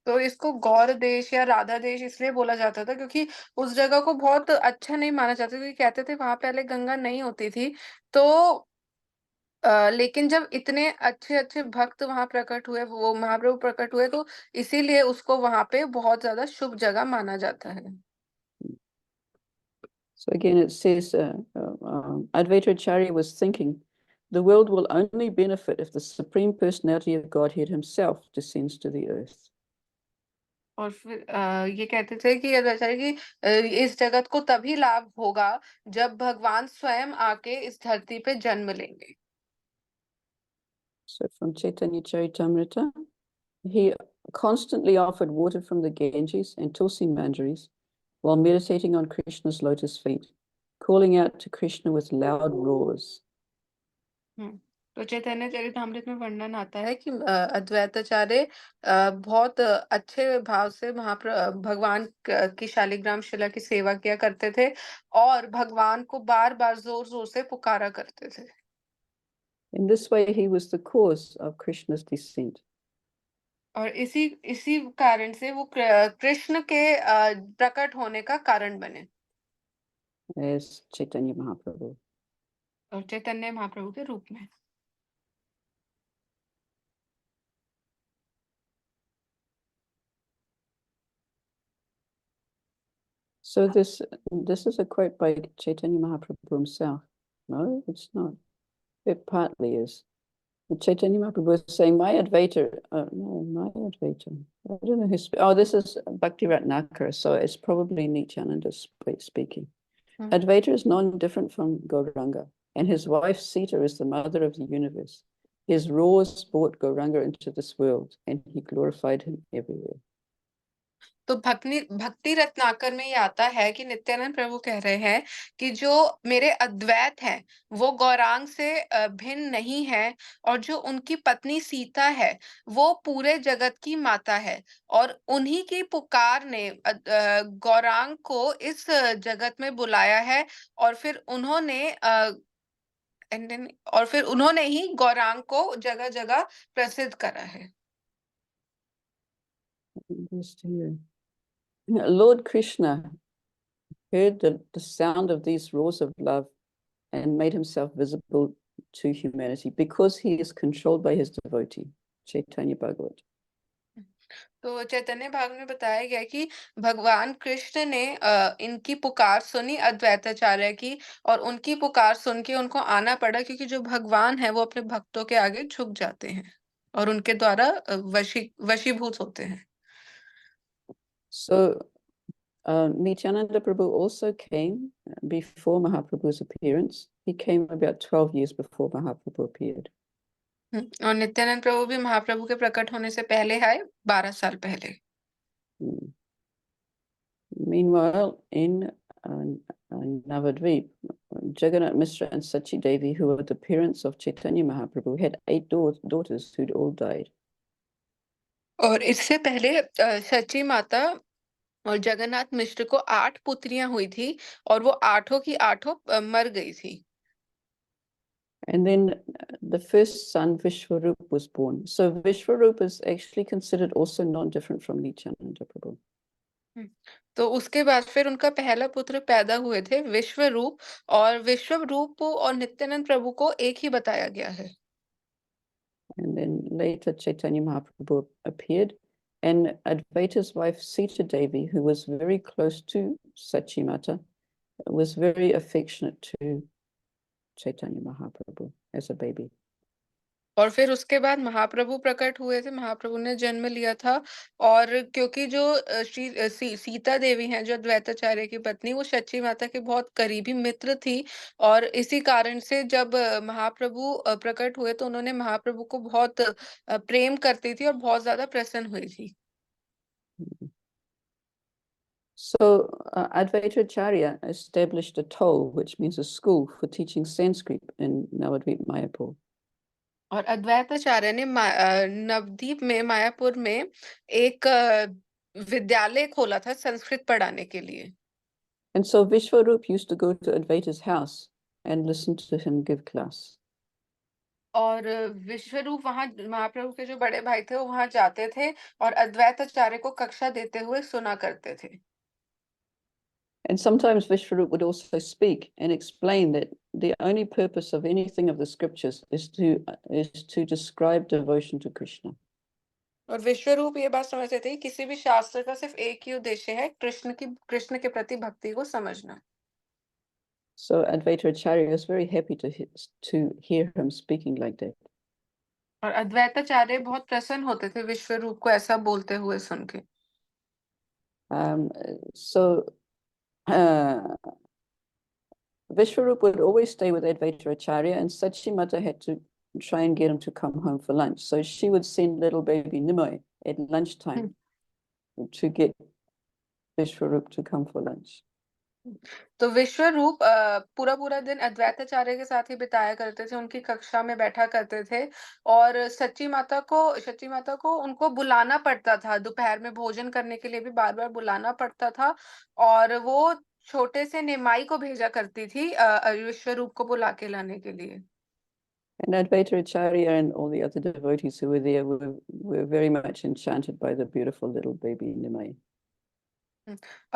तो इसको गौर देश या राधा देश इसलिए बोला जाता था क्योंकि उस जगह को बहुत अच्छा नहीं माना जाता, क्योंकि कहते थे वहां पहले गंगा नहीं होती थी. तो लेकिन जब इतने अच्छे अच्छे भक्त वहां प्रकट हुए, वो महाप्रभु प्रकट हुए, तो इसीलिए उसको वहां पे बहुत ज्यादा शुभ जगह माना जाता है. So again, it says, Advaita Acharya was thinking, the world will only benefit if the Supreme Personality of Godhead himself descends to the earth. और फिर ये कहते थे कि आचार्य कि इस जगत को तभी लाभ होगा जब भगवान स्वयं आके इस धरती पे जन्म लेंगे. So from Chaitanya Charitamrita, he constantly offered water from the Ganges and Tulsi manjaris while meditating on Krishna's lotus feet, calling out to Krishna with loud roars. तो चैतन्य चरितामृत में वर्णन आता है कि अद्वैत आचार्य बहुत अच्छे भाव से भगवान की शालिग्राम शिला की सेवा किया करते थे और भगवान को बार बार जोर जोर से पुकारा करते थे. In this way, he was the cause of Krishna's descent. और इसी कारण से वो कृष्ण के प्रकट होने का कारण बने. As Chaitanya Mahaprabhu. और चैतन्य महाप्रभु के रूप में. So this is a quote by Chaitanya Mahaprabhu himself. No, it's not. It partly is. Chaitanya Mahaprabhu is saying, my Advaita, no, my Advaita. I don't know who's, this is Bhakti Ratnakara, so it's probably Nityananda speaking. Advaita is non-different from Gauranga, and his wife Sita is the mother of the universe. His roars brought Gauranga into this world, and he glorified him everywhere. तो भक्ति रत्नाकर में ये आता है कि नित्यानंद प्रभु कह रहे हैं कि जो मेरे अद्वैत हैं वो गौरांग से भिन्न नहीं है और जो उनकी पत्नी सीता है वो पूरे जगत की माता है और उन्हीं की पुकार ने गौरांग को इस जगत में बुलाया है और फिर उन्होंने ही गौरांग को जगह जगह प्रसिद्ध करा है. Lord Krishna heard the sound of these roars of love and made himself visible to humanity because he is controlled by his devotee, Chaitanya Bhagavat. तो चैतन्य भाग में बताया गया कि भगवान कृष्ण ने इनकी पुकार सुनी अद्वैत आचार्य की और उनकी पुकार सुन के उनको आना पड़ा क्योंकि जो भगवान है वो अपने भक्तों के आगे झुक जाते हैं और उनके द्वारा वशीभूत होते हैं. So Nityananda Prabhu also came before Mahaprabhu's appearance. He came about 12 years before Mahaprabhu appeared. और नित्यानंद प्रभु भी महाप्रभु के प्रकट होने से पहले आए 12 साल पहले. Meanwhile, in Navadvip, Jagannath Mishra and Sachi Devi, who were the parents of Chaitanya Mahaprabhu, had 8 daughters who'd all died. और इससे पहले सची माता और जगन्नाथ मिश्र को 8 पुत्रियां हुई थी और वो 8 की 8 मर गई थी. And then the first son, Vishwarup, was born. So Vishwarup is actually considered also non-different from Nityananda Prabhu. तो उसके बाद फिर उनका पहला पुत्र पैदा हुए थे विश्वरूप और विश्वरूप और नित्यानंद प्रभु को एक ही बताया गया है. And then later Chaitanya Mahaprabhu appeared, and Advaita's wife Sita Devi, who was very close to Sachi Mata, was very affectionate to Chaitanya Mahaprabhu as a baby. और फिर उसके बाद महाप्रभु प्रकट हुए थे, महाप्रभु ने जन्म लिया था और क्योंकि जो सीता देवी हैं जो अद्वैताचार्य की पत्नी वो सच्ची माता की बहुत करीबी मित्र थी और इसी कारण से जब महाप्रभु प्रकट हुए तो उन्होंने महाप्रभु को बहुत प्रेम करती थी और बहुत ज्यादा प्रसन्न हुई थी. So Advaita Acharya established a toll, which means a school for teaching Sanskrit in Navadvip, Mayapur. और अद्वैत आचार्य ने नवदीप में मायापुर में एक विद्यालय खोला था संस्कृत पढ़ाने के लिए. And so Vishwarup used to go to Advaita's house and listen to him give class. और विश्वरूप वहां महाप्रभु के जो बड़े भाई थे वो वहां जाते थे और अद्वैत आचार्य को कक्षा देते हुए सुना करते थे. And sometimes Vishwarup would also speak and explain that the only purpose of anything of the scriptures is to describe devotion to Krishna. और विश्वरूप ये बात समझते थे कि किसी भी शास्त्र का सिर्फ एक ही उद्देश्य है कृष्ण के प्रति भक्ति को समझना. So Advaita Acharya was very happy to hear him speaking like that. और अद्वैत आचार्य बहुत प्रसन्न होते थे विश्वरूप को ऐसा बोलते हुए सुन के. So Vishwarup would always stay with Advaita Acharya, and Sachi Mata had to try and get him to come home for lunch. So she would send little baby Nimoy at lunchtime to get Vishwarup to come for lunch. तो विश्व रूप पूरा पूरा दिन अद्वैत आचार्य के साथ ही बिताया करते थे, उनकी कक्षा में बैठा करते थे और सच्ची माता को उनको बुलाना पड़ता था, दोपहर में भोजन करने के लिए भी बार बार बुलाना पड़ता था और वो छोटे से निमाई को भेजा करती थी विश्व रूप को बुला के लाने के लिए। And Advaita Acharya and all the other devotees who were there were very much enchanted by the beautiful little baby Nimai.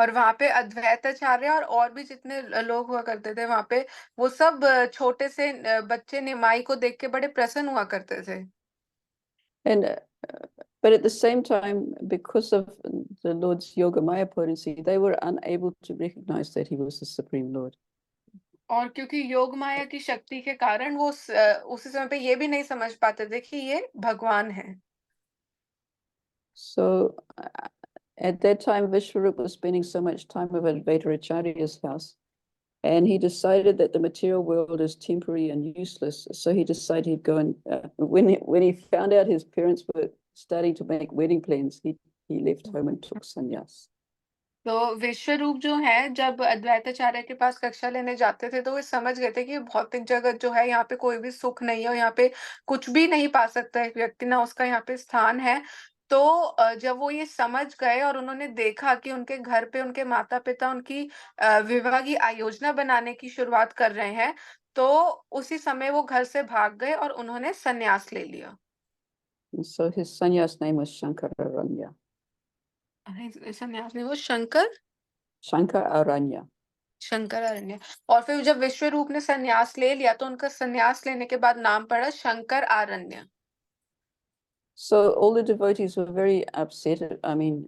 और वहां पे अद्वैत आचार्य और भी जितने लोग हुआ करते थे वहां पे, वो सब छोटे से बच्चे निमाई को देख के बड़े प्रसन्न हुआ करते थे। And but at the same time, because of the Lord's Yogamaya potency, they were unable to recognize that he was the Supreme Lord. और क्योंकि योग माया की शक्ति के कारण वो उसी समय पे ये भी नहीं समझ पाते थे कि ये भगवान है। So at that time, Vishwarup was spending so much time at Advaita Acharya's house, and he decided that the material world is temporary and useless. So he decided he'd go and when he found out his parents were starting to make wedding plans, he left home and took sannyas. तो विश्व रूप जो है, जब अद्वैत आचार्य के पास कक्षा लेने जाते थे तो वे समझ गए थे कि भौतिक जगत जो है, यहाँ पे कोई भी सुख नहीं है और यहाँ पे कुछ भी नहीं पा सकता एक व्यक्ति, ना उसका यहाँ पे स्थान है। तो जब वो ये समझ गए और उन्होंने देखा कि उनके घर पे उनके माता पिता उनकी विवाह की आयोजना बनाने की शुरुआत कर रहे हैं, तो उसी समय वो घर से भाग गए और उन्होंने संन्यास ले लिया। And so his sannyas name was Shankararanya. संन्यास नहीं, वो शंकर Shankararanya. शंकरारण्य। और फिर जब विश्व रूप ने संन्यास ले लिया तो उनका संन्यास लेने के बाद नाम पड़ा शंकर आरण्य। So all the devotees were very upset. I mean,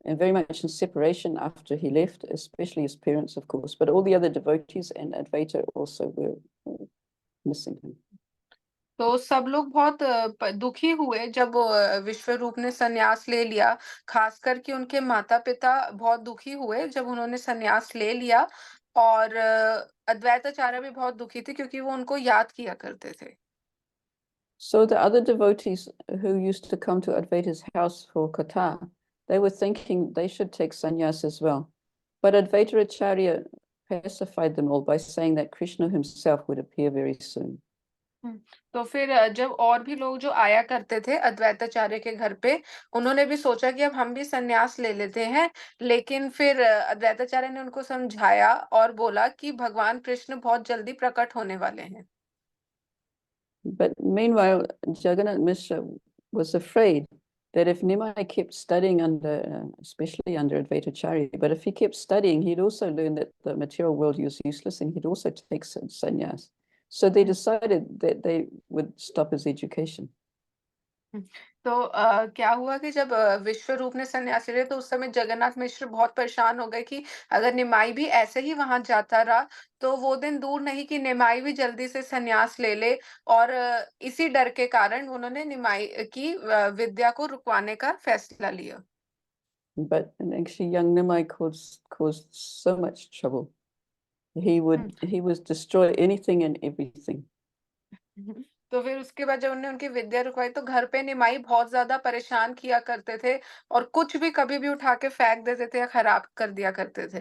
and very much in separation after he left, especially his parents, of course. But all the other devotees and Advaita also were missing him. तो सब लोग बहुत दुखी हुए जब विश्व रूप ने संन्यास ले लिया, खास करके उनके माता पिता बहुत दुखी हुए जब उन्होंने संन्यास ले लिया और अद्वैत आचार्य भी बहुत दुखी थे क्योंकि वो उनको याद किया करते थे। So the other devotees who used to come to Advaita's house for katha, they were thinking they should take sannyas as well. But Advaita Acharya pacified them all by saying that Krishna himself would appear very soon. तो फिर जब और भी लोग जो आया करते थे अद्वैत आचार्य के घर पे, उन्होंने भी सोचा कि अब हम भी संन्यास ले लेते हैं, लेकिन फिर अद्वैत आचार्य ने उनको समझाया और बोला कि भगवान कृष्ण बहुत जल्दी प्रकट होने वाले हैं। But meanwhile, Jagannath Mishra was afraid that if Nimai kept studying especially under Advaita Acharya, but if he kept studying, he'd also learn that the material world was useless and he'd also take sannyas. So they decided that they would stop his education. तो क्या हुआ कि जब विश्व रूप ने संन्यास लिया तो उस समय जगन्नाथ मिश्र बहुत परेशान हो गए कि अगर निमाई भी ऐसे ही वहां जाता रहा तो वो दिन दूर नहीं कि निमाई भी जल्दी से संन्यास ले ले, और इसी डर के कारण उन्होंने निमाई की विद्या को रुकवाने का फैसला लिया। But actually, young Nimai caused so much trouble. He would destroy anything and everything. तो फिर उसके बाद जब उन्होंने उनकी विद्या रुकवाई तो घर पे निमाई बहुत ज्यादा परेशान किया करते थे और कुछ भी कभी भी उठा के फेंक देते थे या खराब कर दिया करते थे।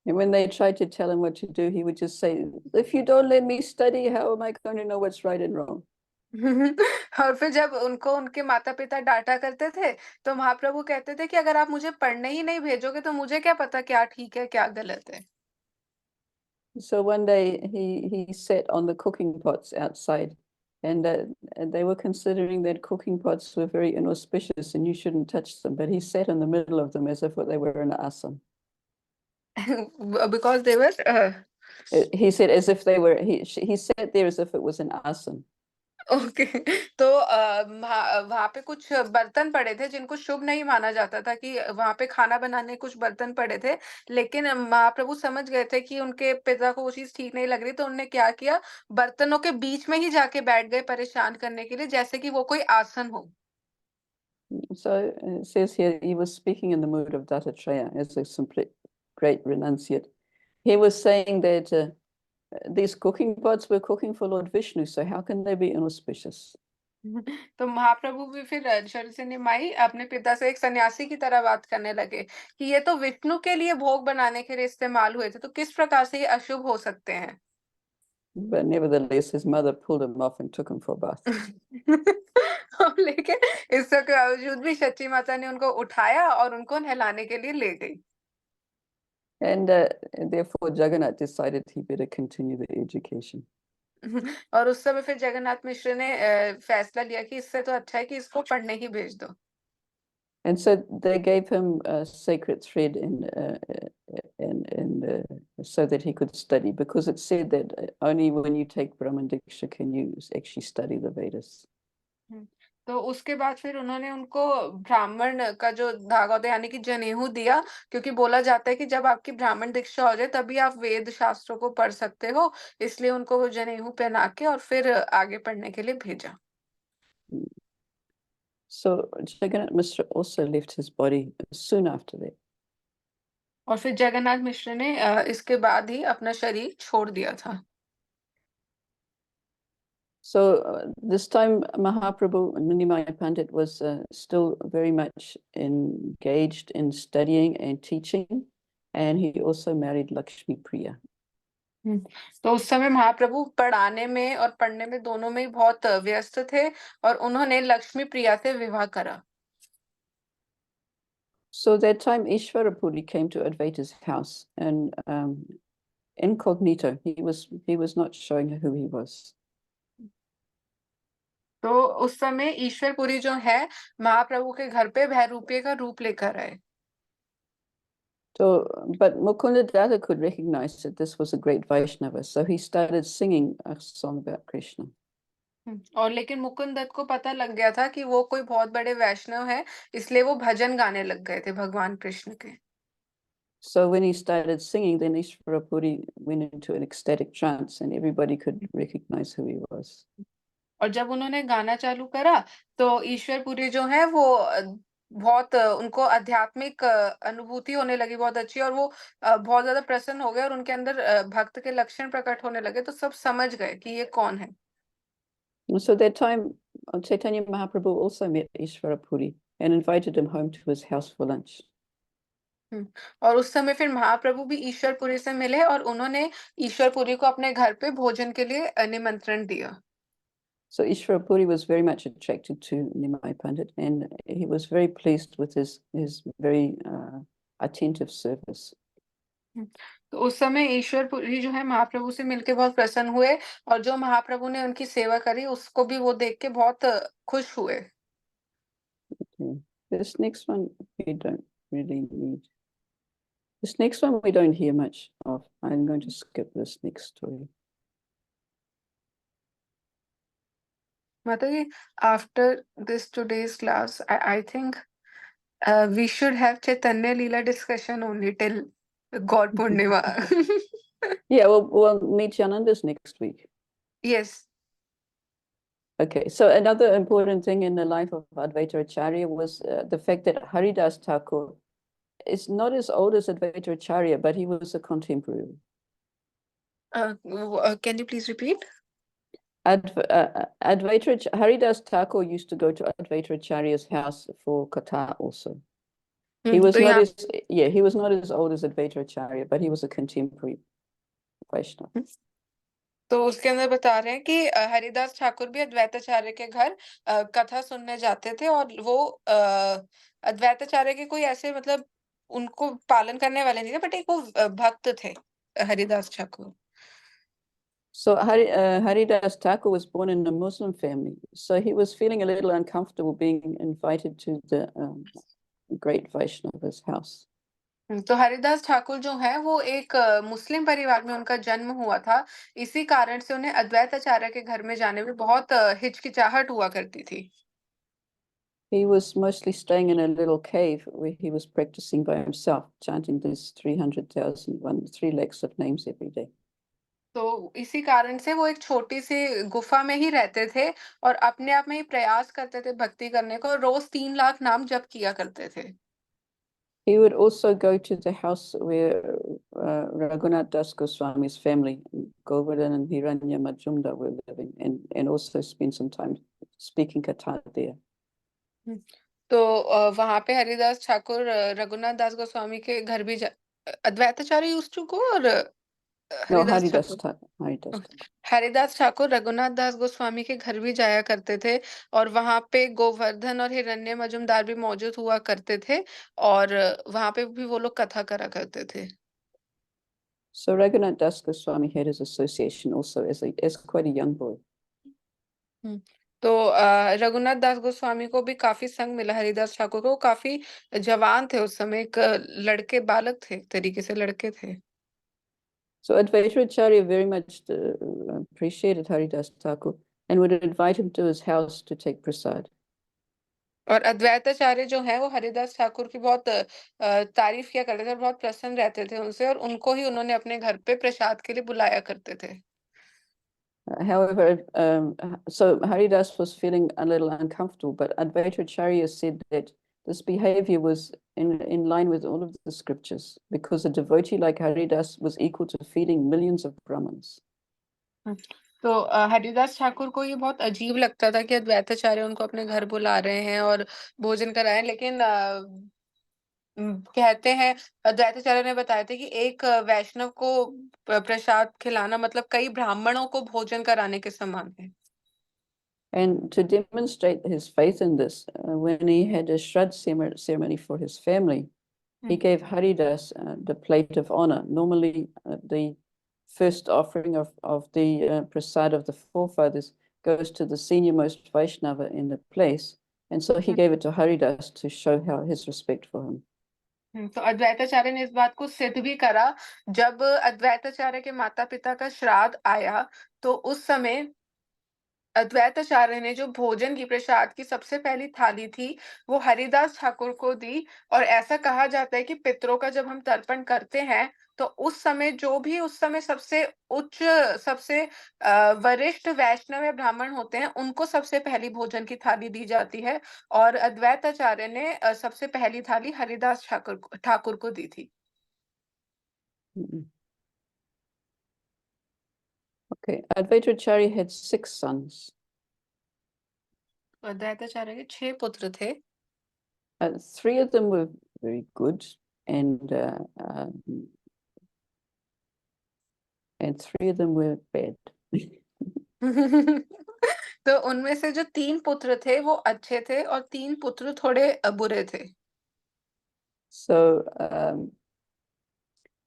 And when they tried to tell him what to do, he would just say, "If you don't let me study, how am I going to know what's right and wrong?" और फिर जब उनको उनके माता पिता डांटा करते थे तो महाप्रभु कहते थे कि अगर आप मुझे पढ़ने ही नहीं भेजोगे तो मुझे क्या पता क्या ठीक है क्या गलत है। So one day he sat on the cooking pots outside, and they were considering that cooking pots were very inauspicious and you shouldn't touch them. But he sat in the middle of them as if they were an asana. Because they were He said as if they were. He sat there as if it was an asana. Okay. तो वहां पे कुछ बर्तन पड़े थे जिनको शुभ नहीं माना जाता था, कि वहां पे खाना बनाने कुछ बर्तन पड़े थे, लेकिन महाप्रभु समझ गए थे कि उनके पिता को वो चीज ठीक नहीं लग रही, तो उन्होंने क्या किया, बर्तनों के बीच में ही जाके बैठ गए परेशान करने के लिए, जैसे कि वो कोई आसन हो। So it says here he was speaking in the mood of Dattatreya as a great renunciate. He was saying that these cooking pots were cooking for Lord Vishnu, so how can they be inauspicious? तो महाप्रभु भी फिर सरस्वती निमाई अपने पिता से एक सन्यासी की तरह बात करने लगे कि ये तो विष्णु के लिए भोग बनाने के लिए इस्तेमाल हुए थे, तो किस प्रकार से ये अशुभ हो सकते हैं? But nevertheless, his mother pulled him off and took him for a bath. लेकिन इसके बावजूद भी सच्ची माता ने उनको उठाया और उनको नहलाने के लिए ले गई। And therefore, Jagannath decided he better continue the education. और उस समय फिर जगन्नाथ मिश्र ने फैसला लिया कि इससे तो अच्छा है कि इसको पढ़ने ही भेज दो। And so they gave him a sacred thread so that he could study, because it said that only when you take Brahman Diksha can you actually study the Vedas. तो उसके बाद फिर उन्होंने उनको ब्राह्मण का जो धागा होता है यानी कि जनेऊ दिया, क्योंकि बोला जाता है कि जब आपकी ब्राह्मण दीक्षा हो जाए तभी आप वेद शास्त्रों को पढ़ सकते हो, इसलिए उनको वो जनेऊ पहना के और फिर आगे पढ़ने के लिए भेजा। So Jagannath Mishra also left his body soon after that. और फिर जगन्नाथ मिश्र ने इसके बाद ही अपना शरीर छोड़ दिया था। So this time Mahaprabhu Nimai Pandit was still very much engaged in studying and teaching, and he also married Lakshmi Priya. तो उस समय महाप्रभु पढ़ाने में और पढ़ने में दोनों में ही बहुत व्यस्त थे और उन्होंने लक्ष्मी प्रिया से विवाह करा। So that time Ishvarapuri came to Advaita's house, and incognito, he was not showing who he was. तो उस समय ईश्वरपुरी जो है महाप्रभु के घर पे भैरूपीय का रूप लेकर आए। So, but Mukunda Datta could recognize that this was a great Vaishnava, so he started singing a song about Krishna. और लेकिन मुकुंद दत्त को पता लग गया था कि वो कोई बहुत बड़े वैष्णव है, इसलिए वो भजन गाने लग गए थे भगवान कृष्ण के। So when he started singing, then Ishvarapuri went into an ecstatic trance, and everybody could recognize who he was. और जब उन्होंने गाना चालू करा तो ईश्वरपुरी जो है वो बहुत उनको आध्यात्मिक अनुभूति होने लगी बहुत अच्छी, और वो बहुत ज्यादा प्रसन्न हो गए और उनके अंदर भक्त के लक्षण प्रकट होने लगे, तो सब समझ गए कि ये कौन है। So that time, Chaitanya Mahaprabhu also met Ishvarapuri and invited him home to his house for lunch. और उस समय फिर महाप्रभु भी ईश्वरपुरी से मिले और उन्होंने ईश्वरपुरी को अपने घर पे भोजन के लिए निमंत्रण दिया। So Ishvarapuri was very much attracted to Nimai Pandit, and he was very pleased with his very attentive service. तो उस समय ईश्वरपुरी जो है महाप्रभु से मिलके बहुत प्रसन्न हुए, और जो महाप्रभु ने उनकी सेवा करी उसको भी वो देख के बहुत खुश हुए। Okay. This next one we don't really need. This next one we don't hear much of. I'm going to skip this next story. Mataji, after this today's class, I think we should have Chaitanya Leela discussion only till God Purnima. Yeah, we'll meet Janandas next week. Yes. Okay, so another important thing in the life of Advaita Acharya was the fact that Haridas Thakur is not as old as Advaita Acharya, but he was a contemporary. Can you please repeat? Haridas Thakur used to go to Advaita Acharya's house for katha also. He was not as old as Advaita Acharya, but he was a contemporary Vaishnava. तो उसके अंदर बता रहे हैं कि हरिदास ठाकुर भी अद्वैताचार्य के घर कथा सुनने जाते थे, और वो अद्वैताचार्य के कोई ऐसे मतलब उनको पालन करने वाले नहीं थे, बट एक वो भक्त थे Haridas Thakur. So Haridas Thakur was born in a Muslim family, so he was feeling a little uncomfortable being invited to the great Vaishnava's house. तो हरिदास ठाकुर जो है वो एक मुस्लिम परिवार में उनका जन्म हुआ था, इसी कारण से उन्हें अद्वैताचार्य के घर में जाने में बहुत हिचकिचाहट हुआ करती थी। He was mostly staying in a little cave where he was practicing by himself, chanting these 3 lakhs of names every day. तो इसी कारण से वो एक छोटी सी गुफा में ही रहते थे और अपने आप में ही प्रयास करते थे भक्ति करने को, और रोज 3 लाख नाम जप किया करते थे। He would also go to the house where Raghunath Das Goswami's family, Govardhan and Hiranya Majumdar, were living, and also spend some time speaking Katha there. तो वहां पे हरिदास ठाकुर रघुनाथ दास गोस्वामी के घर भी अद्वैत आचार्य used to go और No, Haridas Haridas Thakur Thakur. Haridas Thakur. Haridas Thakur Raghunath दास गोस्वामी के घर भी जाया करते थे और वहां पे गोवर्धन और हिरण्य मजुमदार भी मौजूद हुआ करते थे और वहां पे भी वो लोग कथा करा करते थे। So Raghunath Das Goswami had his association also as quite a young boy. तो रघुनाथ दास गोस्वामी को भी काफी संग मिला हरिदास ठाकुर को, वो काफी जवान थे उस समय, एक लड़के बालक थे, एक तरीके से लड़के थे। So Advaita Acharya very much appreciated Haridas Thakur and would invite him to his house to take prasad. और अद्वैत आचार्य जो है वो हरिदास ठाकुर की बहुत तारीफ किया करते थे और बहुत प्रसन्न रहते थे उनसे और उनको ही उन्होंने अपने घर पे प्रसाद के लिए बुलाया करते थे। However, so Haridas was feeling a little uncomfortable, but Advaita Acharya said that this behavior was in line with all of the scriptures, because a devotee like Haridas was equal to feeding millions of Brahmins. तो हरिदास ठाकुर को ये बहुत अजीब लगता था कि अद्वैत आचार्य उनको अपने घर बुला रहे हैं और भोजन कराएं, लेकिन कहते हैं अद्वैत आचार्य ने बताया था कि एक वैष्णव को प्रसाद खिलाना मतलब कई ब्राह्मणों को भोजन कराने के समान है। And to demonstrate his faith in this, when he had a Shraddha ceremony for his family, he gave Haridas the plate of honor. Normally, the first offering of the prasad of the forefathers goes to the senior most Vaishnava in the place. And so he gave it to Haridas to show his respect for him. तो अद्वैत आचार्य ने इस बात को सिद्ध भी करा। जब अद्वैत आचार्य के माता पिता का श्राद्ध आया तो उस समय अद्वैत आचार्य ने जो भोजन की प्रसाद की सबसे पहली थाली थी वो हरिदास ठाकुर को दी और ऐसा कहा जाता है कि पितरों का जब हम तर्पण करते हैं तो उस समय जो भी उस समय सबसे उच्च सबसे वरिष्ठ वैष्णव या ब्राह्मण होते हैं उनको सबसे पहली भोजन की थाली दी जाती है और अद्वैत आचार्य ने सबसे पहली थाली हरिदास ठाकुर को दी थी। Okay, Advaita Acharya had 6 sons. अद्वैत आचार्य के 6 पुत्र थे। 3 of them were very good, and 3 of them were bad. तो उनमें से जो 3 पुत्र थे वो अच्छे थे और 3 पुत्र थोड़े बुरे थे। So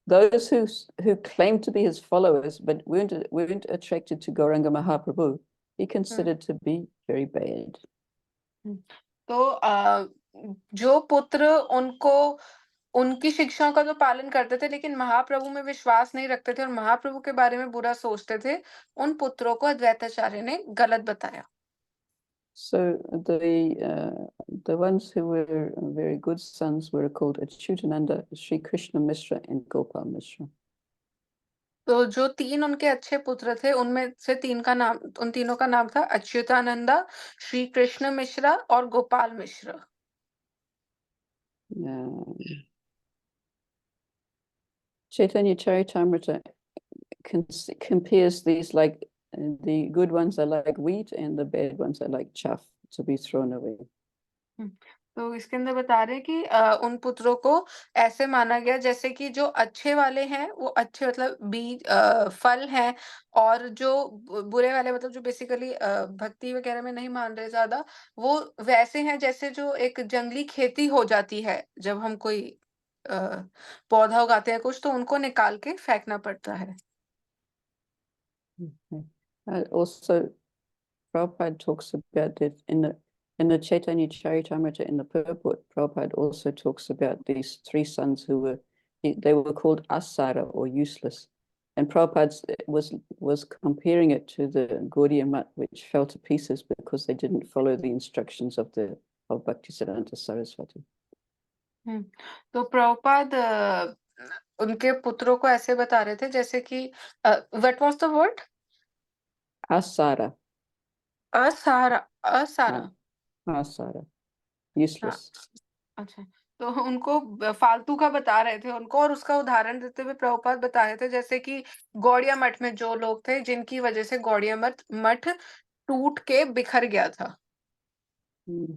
those who claimed to be his followers but weren't attracted to Gauranga Mahaprabhu, he considered to be very bad. तो जो पुत्र उनको उनकी शिक्षाओं का तो पालन करते थे लेकिन महाप्रभु में विश्वास नहीं रखते थे और महाप्रभु के बारे में बुरा सोचते थे, उन पुत्रों को अद्वैत आचार्य ने गलत बताया। So the ones who were very good sons were called Achyutananda, Sri Krishna Mishra, and Gopal Mishra. तो जो 3 उनके अच्छे पुत्र थे उनमें से उन तीनों का नाम था अच्युतानंदा, श्री कृष्ण मिश्रा और Gopal Mishra. Chaitanya Charitamrita compares these like the good ones are like wheat and the bad ones are like chaff to be thrown away. तो इसके अंदर बता रहे हैं कि उन पुत्रों को ऐसे माना गया जैसे कि जो अच्छे वाले हैं वो अच्छे मतलब बीज फल हैं और जो बुरे वाले मतलब जो बेसिकली भक्ति वगैरह में नहीं मान रहे ज्यादा वो वैसे हैं जैसे जो एक जंगली खेती हो जाती है जब हम कोई पौधा उगाते हैं कुछ तो उनको निकाल के फेंकना पड़ता है। Also, Prabhupada talks about that in the Chaitanya Charitamrita in the purport. Prabhupada also talks about these 3 sons who were called asara or useless, and Prabhupada was comparing it to the Gaudiya Mat, which fell to pieces because they didn't follow the instructions of Bhaktisiddhanta Saraswati. तो प्रभुपाद उनके पुत्रों को ऐसे बता रहे थे जैसे कि what was the word? Asara. असहारा Asara. Useless. अच्छा, तो उनको फालतू का बता रहे थे उनको और उसका उदाहरण देते हुए प्रभुपाद बता रहे थे जैसे कि गौड़िया मठ में जो लोग थे जिनकी वजह से गौड़िया मठ टूट के बिखर गया था। Hmm.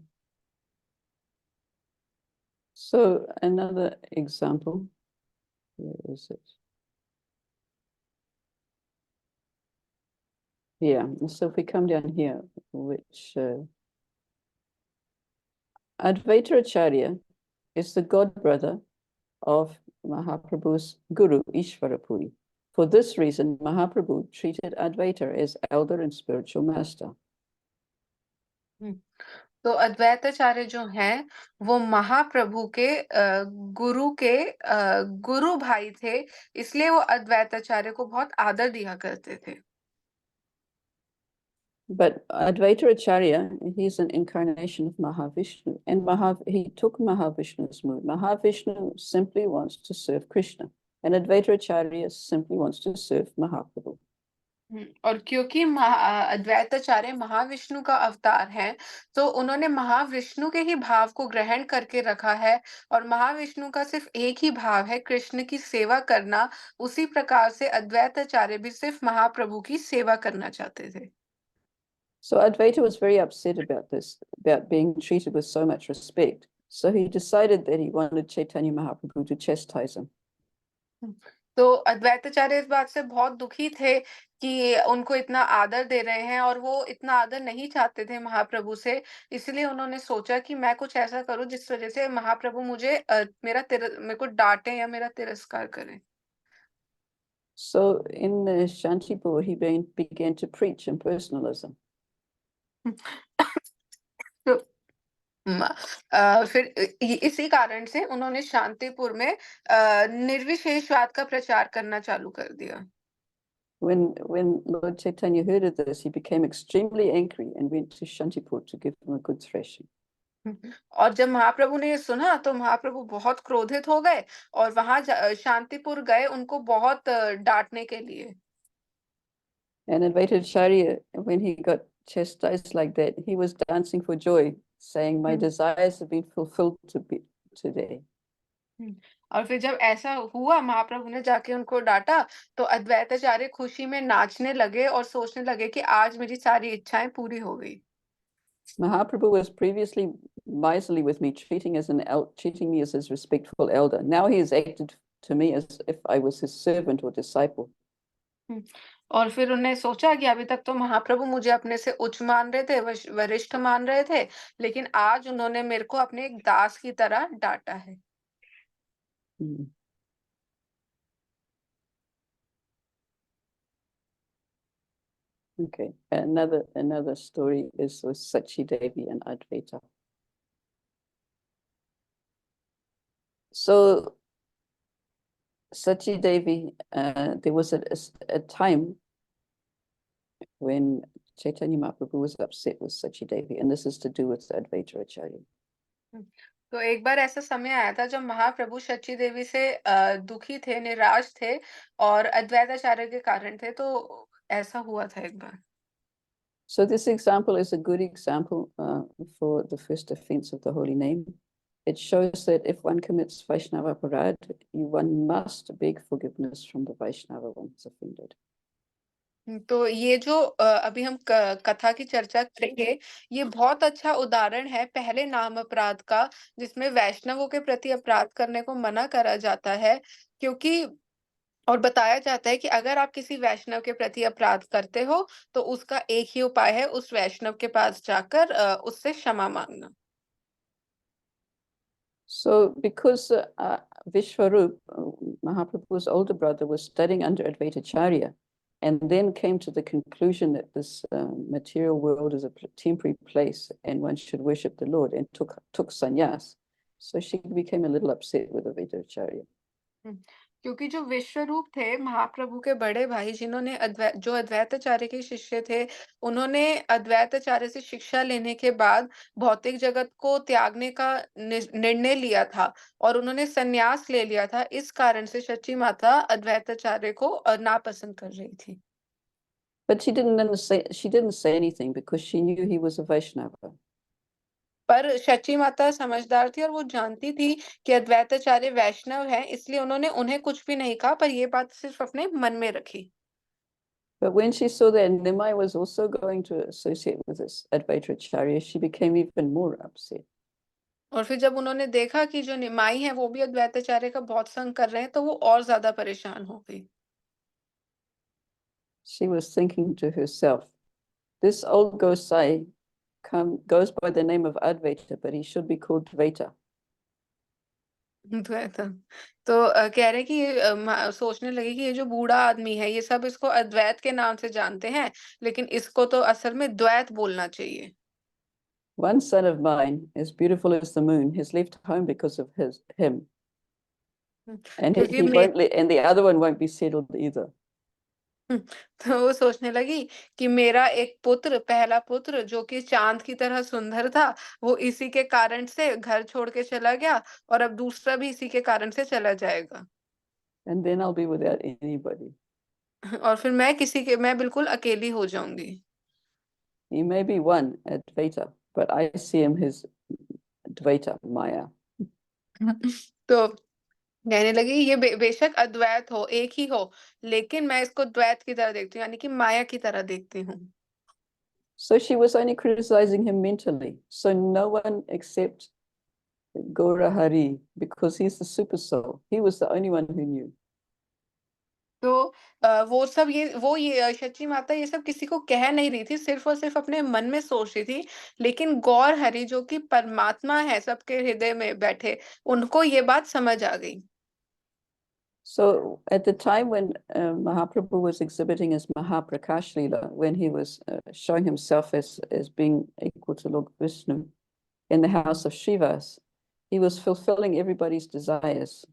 So another example, where is it? Yeah, so if we come down here, which Advaita Acharya is the god brother of Mahaprabhu's guru, Ishvarapuri. For this reason, Mahaprabhu treated Advaita as elder and spiritual master. तो अद्वैताचार्य जो हैं वो महाप्रभु के गुरु भाई थे, इसलिए वो अद्वैताचार्य को बहुत आदर दिया करते थे। But Advaita Acharya, he's an incarnation of Mahavishnu, and he took Mahavishnu's mood. Mahavishnu simply wants to serve Krishna, and Advaita Acharya simply wants to serve Mahaprabhu. और क्योंकि अद्वैताचार्य महाविष्णु का अवतार है, तो उन्होंने महाविष्णु के ही भाव को ग्रहण करके रखा है, और महाविष्णु का सिर्फ एक ही भाव है, कृष्ण की सेवा करना। उसी प्रकार से अद्वैताचार्य भी सिर्फ महाप्रभु की सेवा करना चाहते थे। So Advaita was very upset about this, about being treated with so much respect. So he decided that he wanted Chaitanya Mahaprabhu to chastise him. तो अद्वैताचार्य इस बात से बहुत दुखी थे कि उनको इतना आदर दे रहे हैं, और वो इतना आदर नहीं चाहते थे महाप्रभु से। इसलिए उन्होंने सोचा कि मैं कुछ ऐसा करूं जिस वजह से महाप्रभु मुझे मेरे को डांटे या मेरा तिरस्कार करें। So in the Shantipur, he began to preach impersonalism. तो फिर इसी कारण से उन्होंने शांतिपुर में निर्विशेषवाद का प्रचार करना चालू कर दिया। When Lord Chaitanya heard of this, he became extremely angry and went to Shantipur to give him a good thrashing. और जब महाप्रभु ने ये सुना, तो महाप्रभु बहुत क्रोधित हो गए और वहां शांतिपुर गए उनको बहुत डांटने के लिए। And Advaita Acharya, when he got chastised like that, he was dancing for joy, saying, "My desires have been fulfilled today." और फिर जब ऐसा हुआ, महाप्रभु ने जाके उनको डांटा, तो अद्वैताचार्य खुशी में नाचने लगे और सोचने लगे कि आज मेरी सारी इच्छाएं पूरी हो गई। Mahaprabhu was previously miserly with me, treating me as his respectful elder. Now he has acted to me as if I was his servant or disciple. और फिर उन्हें सोचा कि अभी तक तो महाप्रभु मुझे अपने से उच्च मान रहे थे, वरिष्ठ मान रहे थे, लेकिन आज उन्होंने मेरे को अपने एक दास की तरह डांटा है। Okay, another story is with Sachi Devi and Advaita. So Sachi Devi, there was a time when Chaitanya Mahaprabhu was upset with Sachi Devi, and this is to do with Advaita Acharya. तो एक बार ऐसा समय आया था जब महाप्रभु सच्ची देवी से दुखी थे, निराश थे और अद्वैताचार्य के कारण थे, तो ऐसा हुआ था एक बार। So this example is a good example for the first offense of the holy name. It shows that if one commits Vaishnava aparad, one must beg forgiveness from the Vaishnava one is offended. तो ये जो अभी हम कथा की चर्चा करेंगे, ये बहुत अच्छा उदाहरण है पहले नाम अपराध का, जिसमें वैष्णवों के प्रति अपराध करने को मना करा जाता है, क्योंकि और बताया जाता है कि अगर आप किसी वैष्णव के प्रति अपराध करते हो, तो उसका एक ही उपाय है, उस वैष्णव के पास जाकर उससे क्षमा मांगना। So because Vishwarup, Mahaprabhu's older brother, was studying under Advaita Acharya, and then came to the conclusion that this material world is a temporary place and one should worship the Lord, and took sannyas. So she became a little upset with Advaita Acharya. क्योंकि जो विश्वरूप थे महाप्रभु के बड़े भाई, जिन्होंने जो अद्वैताचार्य के शिष्य थे, उन्होंने अद्वैताचार्य से शिक्षा लेने के बाद भौतिक जगत को त्यागने का निर्णय लिया था और उन्होंने संन्यास ले लिया था। इस कारण से सच्ची माता अद्वैताचार्य को नापसंद कर रही थी। But she didn't say anything because she knew he was a Vaishnava. पर सच्ची माता समझदार थी और वो जानती थी कि अद्वैताचार्य वैष्णव है, इसलिए उन्होंने उन्हें कुछ भी नहीं कहा, पर ये बात सिर्फ अपने मन में रखी। But when she saw that Nimai was also going to associate with this Advaita Acharya, she became even more upset. और फिर जब उन्होंने देखा कि जो निमाई है वो भी अद्वैताचार्य का बहुत संग कर रहे हैं, तो वो और ज्यादा परेशान हो गई। She was thinking to herself, this old Gosai goes by the name of Advaita, but he should be called Dvaita. द्वैत। तो कह रहे कि ये सोचने लगी कि ये जो बूढ़ा आदमी है, ये सब इसको अद्वैत के नाम से जानते हैं, लेकिन इसको तो असल में द्वैत बोलना चाहिए। One son of mine, as beautiful as the moon, has left home because of him, and क्योंकि he मैं won't and the other one won't be settled either. तो वो सोचने लगी कि मेरा एक पुत्र, पहला पुत्र जो कि चांद की तरह सुंदर था, वो इसी के कारण से घर छोड़ के चला गया, और अब दूसरा भी इसी के कारण से चला जाएगा। And then I'll be without anybody. और फिर मैं बिल्कुल अकेली हो जाऊंगी। He may be one Advaita, but I see him as Dvaita Maya. तो कहने लगी ये बेशक अद्वैत हो, एक ही हो, लेकिन मैं इसको द्वैत की तरह देखती हूँ, यानी कि माया की तरह देखती हूँ। So she was only criticizing him mentally. So no one except Gora Hari, because he's the super soul. He was the only one who knew. तो वो ये सच्ची माता ये सब किसी को कह नहीं रही थी, सिर्फ और सिर्फ अपने मन में सोच रही थी, लेकिन गौर हरि जो कि परमात्मा है सबके हृदय में बैठे, उनको ये बात समझ आ गई। So at the time when Mahaprabhu was exhibiting his Mahaprakash Leela, when he was showing himself as being equal to Lord Vishnu in the house of Shivas, he was fulfilling everybody's desires.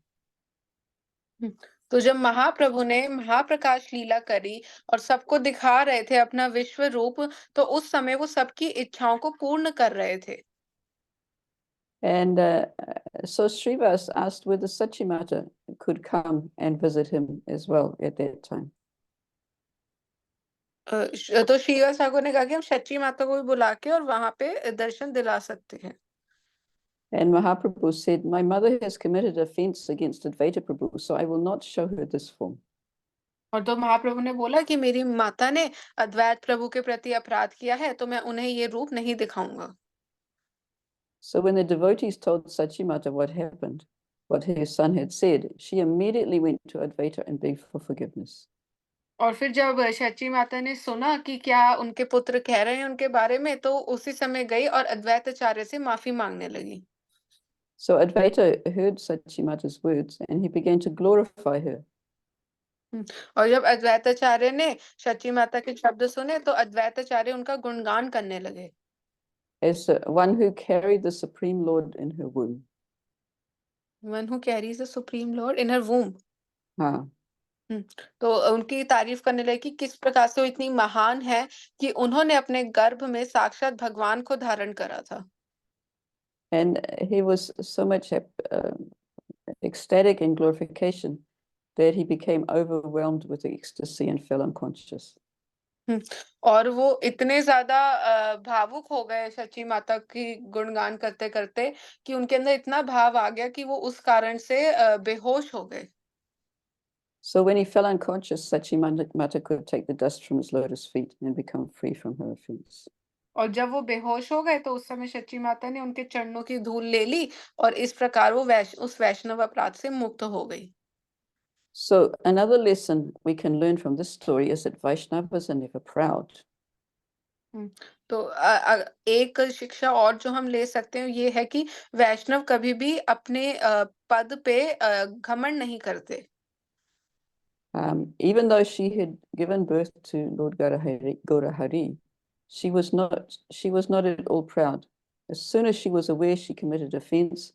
तो जब महाप्रभु ने महाप्रकाश लीला करी और सबको दिखा रहे थे अपना विश्व रूप, तो उस समय वो सबकी इच्छाओं को पूर्ण कर रहे थे। And so Srivas asked whether Sachimata could come and visit him as well at that time. तो श्रीवास ठाकुर ने कहा कि हम सच्ची माता को भी बुला के और वहां पे दर्शन दिला सकते हैं। And Mahaprabhu said, my mother has committed offense against Advaita Prabhu, so I will not show her this form. और तो महाप्रभु ने बोला कि मेरी माता ने अद्वैत प्रभु के प्रति अपराध किया है, तो मैं उन्हें ये रूप नहीं दिखाऊंगा। So when the devotees told Sachimata what happened, what her son had said, she immediately went to Advaita and begged for forgiveness. और फिर जब सच्ची माता ने सुना कि क्या उनके पुत्र कह रहे हैं उनके बारे में, तो उसी समय गई और अद्वैत आचार्य से माफी मांगने लगी। So Advaita heard Sachimata's words and he began to glorify her. और जब अद्वैत आचार्य ने सच्ची माता के शब्द सुने, तो अद्वैत आचार्य उनका गुणगान करने लगे। As one who carried the Supreme Lord in her womb. One who carries the Supreme Lord in her womb. हाँ. तो उनकी तारीफ करने लगे कि किस प्रकार से वो इतनी महान है कि उन्होंने अपने गर्भ में साक्षात भगवान को धारण करा था। And he was so much ecstatic in glorification that he became overwhelmed with ecstasy and fell unconscious. और वो इतने ज्यादा भावुक हो गए सच्ची माता की गुणगान करते करते कि उनके अंदर इतना भाव आ गया कि वो उस कारण से बेहोश हो गए। So when he fell unconscious, Sachimata could take the dust from his lotus feet and become free from her offense. और जब वो बेहोश हो गए, तो उस समय सच्ची माता ने उनके चरणों की धूल ले ली, और इस प्रकार वो उस वैष्णव अपराध से मुक्त हो गई। So another lesson we can learn from this story is that Vaishnavas are never proud. तो एक शिक्षा और जो हम ले सकते हैं ये है कि वैष्णव कभी भी अपने पद पे घमंड नहीं करते। Even though she had given birth to Lord Gaurahari, she was not at all proud. As soon as she was aware she committed offense,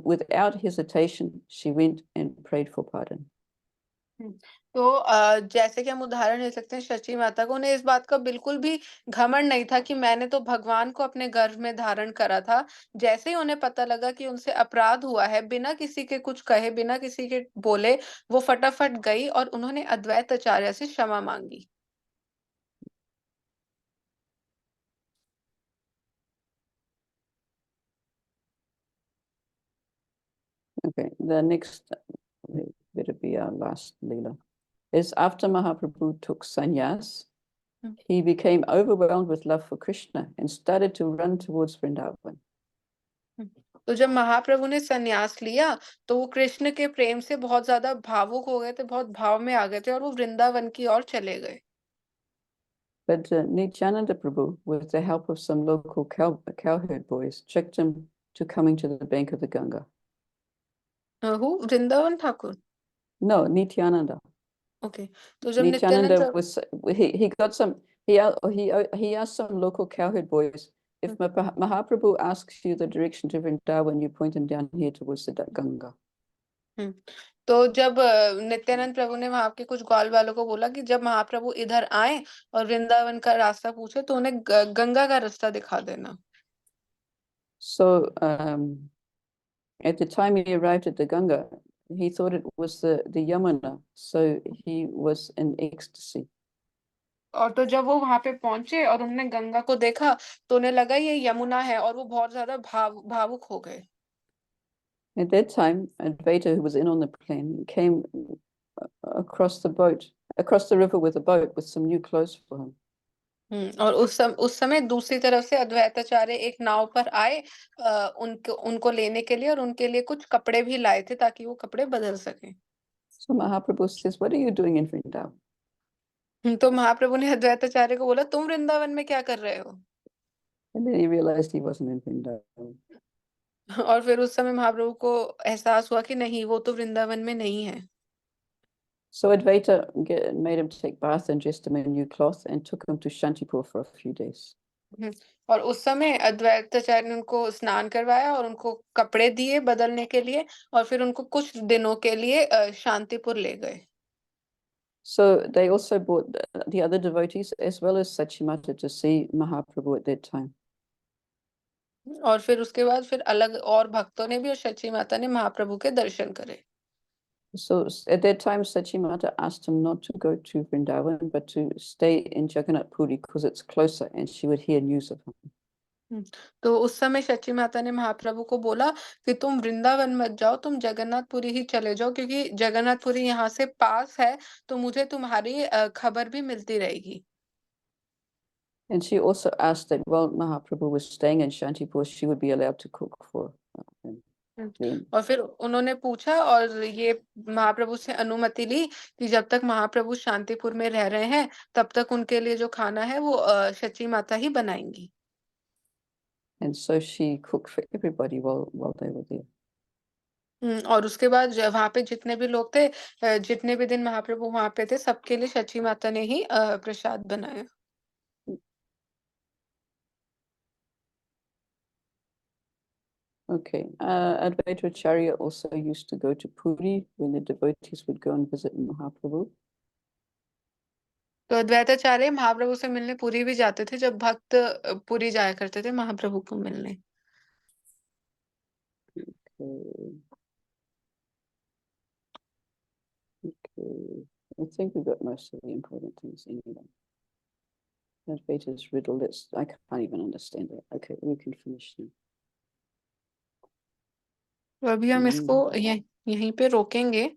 without hesitation, she went and prayed for pardon. तो जैसे कि हम उदाहरण ले सकते हैं सची माता को, उन्हें इस बात का बिल्कुल भी घमंड नहीं था कि मैंने तो भगवान को अपने गर्भ में धारण करा था। जैसे ही उन्हें पता लगा कि उनसे अपराध हुआ है, बिना किसी के कुछ कहे, बिना किसी के बोले, वो फटाफट गई और उन्होंने अद्वैत आचार्य से क्षमा मांगी। Okay, the next better be our last Leela. is after Mahaprabhu took sannyas, Hmm. he became overwhelmed with love for Krishna and started to run towards Vrindavan. तो जब महाप्रभु ने संन्यास लिया तो वो कृष्ण के प्रेम से बहुत ज्यादा भावुक हो गए थे, बहुत भाव में आ गए थे और वो वृंदावन की ओर चले गए। But Nityananda Prabhu, with the help of some local cowherd boys, tricked him to coming to the bank of the Ganga. Vrindavan Thakur. No, Nityananda. Okay, तो जब Nityananda Nityanand was he got some he asked some local cowherd boys, if Mahaprabhu asks you the direction to Vrindavan, you point him down here towards the Ganga. तो जब नित्यानंद प्रभु ने वहां के कुछ ग्वाल वालों को बोला कि जब महाप्रभु इधर आए और वृंदावन का रास्ता पूछे तो उन्हें गंगा का रास्ता दिखा देना। So at the time he arrived at the Ganga, he thought it was the Yamuna, so he was in ecstasy. और तो जब वो वहां पे पहुंचे और उन्होंने गंगा को देखा तो उन्हें लगा ये यमुना है और वो बहुत ज्यादा भावुक हो गए। At that time, Advaita, who was in on the plan, came across the river with a boat with some new clothes for him. और उस समय दूसरी तरफ से अद्वैताचार्य एक नाव पर आए उनको लेने के लिए और उनके लिए कुछ कपड़े भी लाए थे ताकि वो कपड़े बदल सकें। So Mahaprabhu says, "What are you doing in Vrindavan?" तो महाप्रभु ने अद्वैताचार्य को बोला तुम वृंदावन में क्या कर रहे हो? And then he realized he wasn't in Vrindavan. और फिर उस समय महाप्रभु को एहसास हुआ कि नहीं, वो तो वृंदावन में नहीं है। So Advaita made him take bath and dressed him in new cloth and took him to Shantipur for a few days. और उस समय अद्वैताचार्य ने उनको स्नान करवाया और उनको कपड़े दिए बदलने के लिए और फिर उनको कुछ दिनों के लिए शांतिपुर ले गए। So they also brought the other devotees as well as Sachimata to see Mahaprabhu at that time. और फिर उसके बाद फिर अलग और भक्तों ने भी और सच्ची माता ने महाप्रभु के दर्शन करे। So at that time, Sachimata asked him not to go to Vrindavan, but to stay in Jagannath Puri because it's closer and she would hear news of him. तो उस समय सच्ची माता ने महाप्रभु को बोला कि तुम वृंदावन मत जाओ, तुम जगन्नाथपुरी ही चले जाओ क्योंकि जगन्नाथपुरी यहाँ से पास है, तो मुझे तुम्हारी खबर भी मिलती रहेगी। And she also asked that while Mahaprabhu was staying in Shantipur, she would be allowed to cook for him. और फिर उन्होंने पूछा और ये महाप्रभु से अनुमति ली कि जब तक महाप्रभु शांतिपुर में रह रहे हैं तब तक उनके लिए जो खाना है वो सच्ची माता ही बनाएंगी। And so she cooked for everybody while they were there. और उसके बाद वहां पे जितने भी लोग थे, जितने भी दिन महाप्रभु वहां पे थे, सबके लिए सच्ची माता ने ही प्रसाद बनाया। Okay, Advaita Acharya also used to go to Puri when the devotees would go and visit Mahaprabhu. तो अद्वैताचार्य महाप्रभु से मिलने पुरी भी जाते थे जब भक्त पुरी जाया करते थे महाप्रभु को मिलने। Okay. I think we got most of the important things anyway. Advaita's riddle, I can't even understand it. Okay, we can finish now. तो अभी हम इसको यहीं पे रोकेंगे।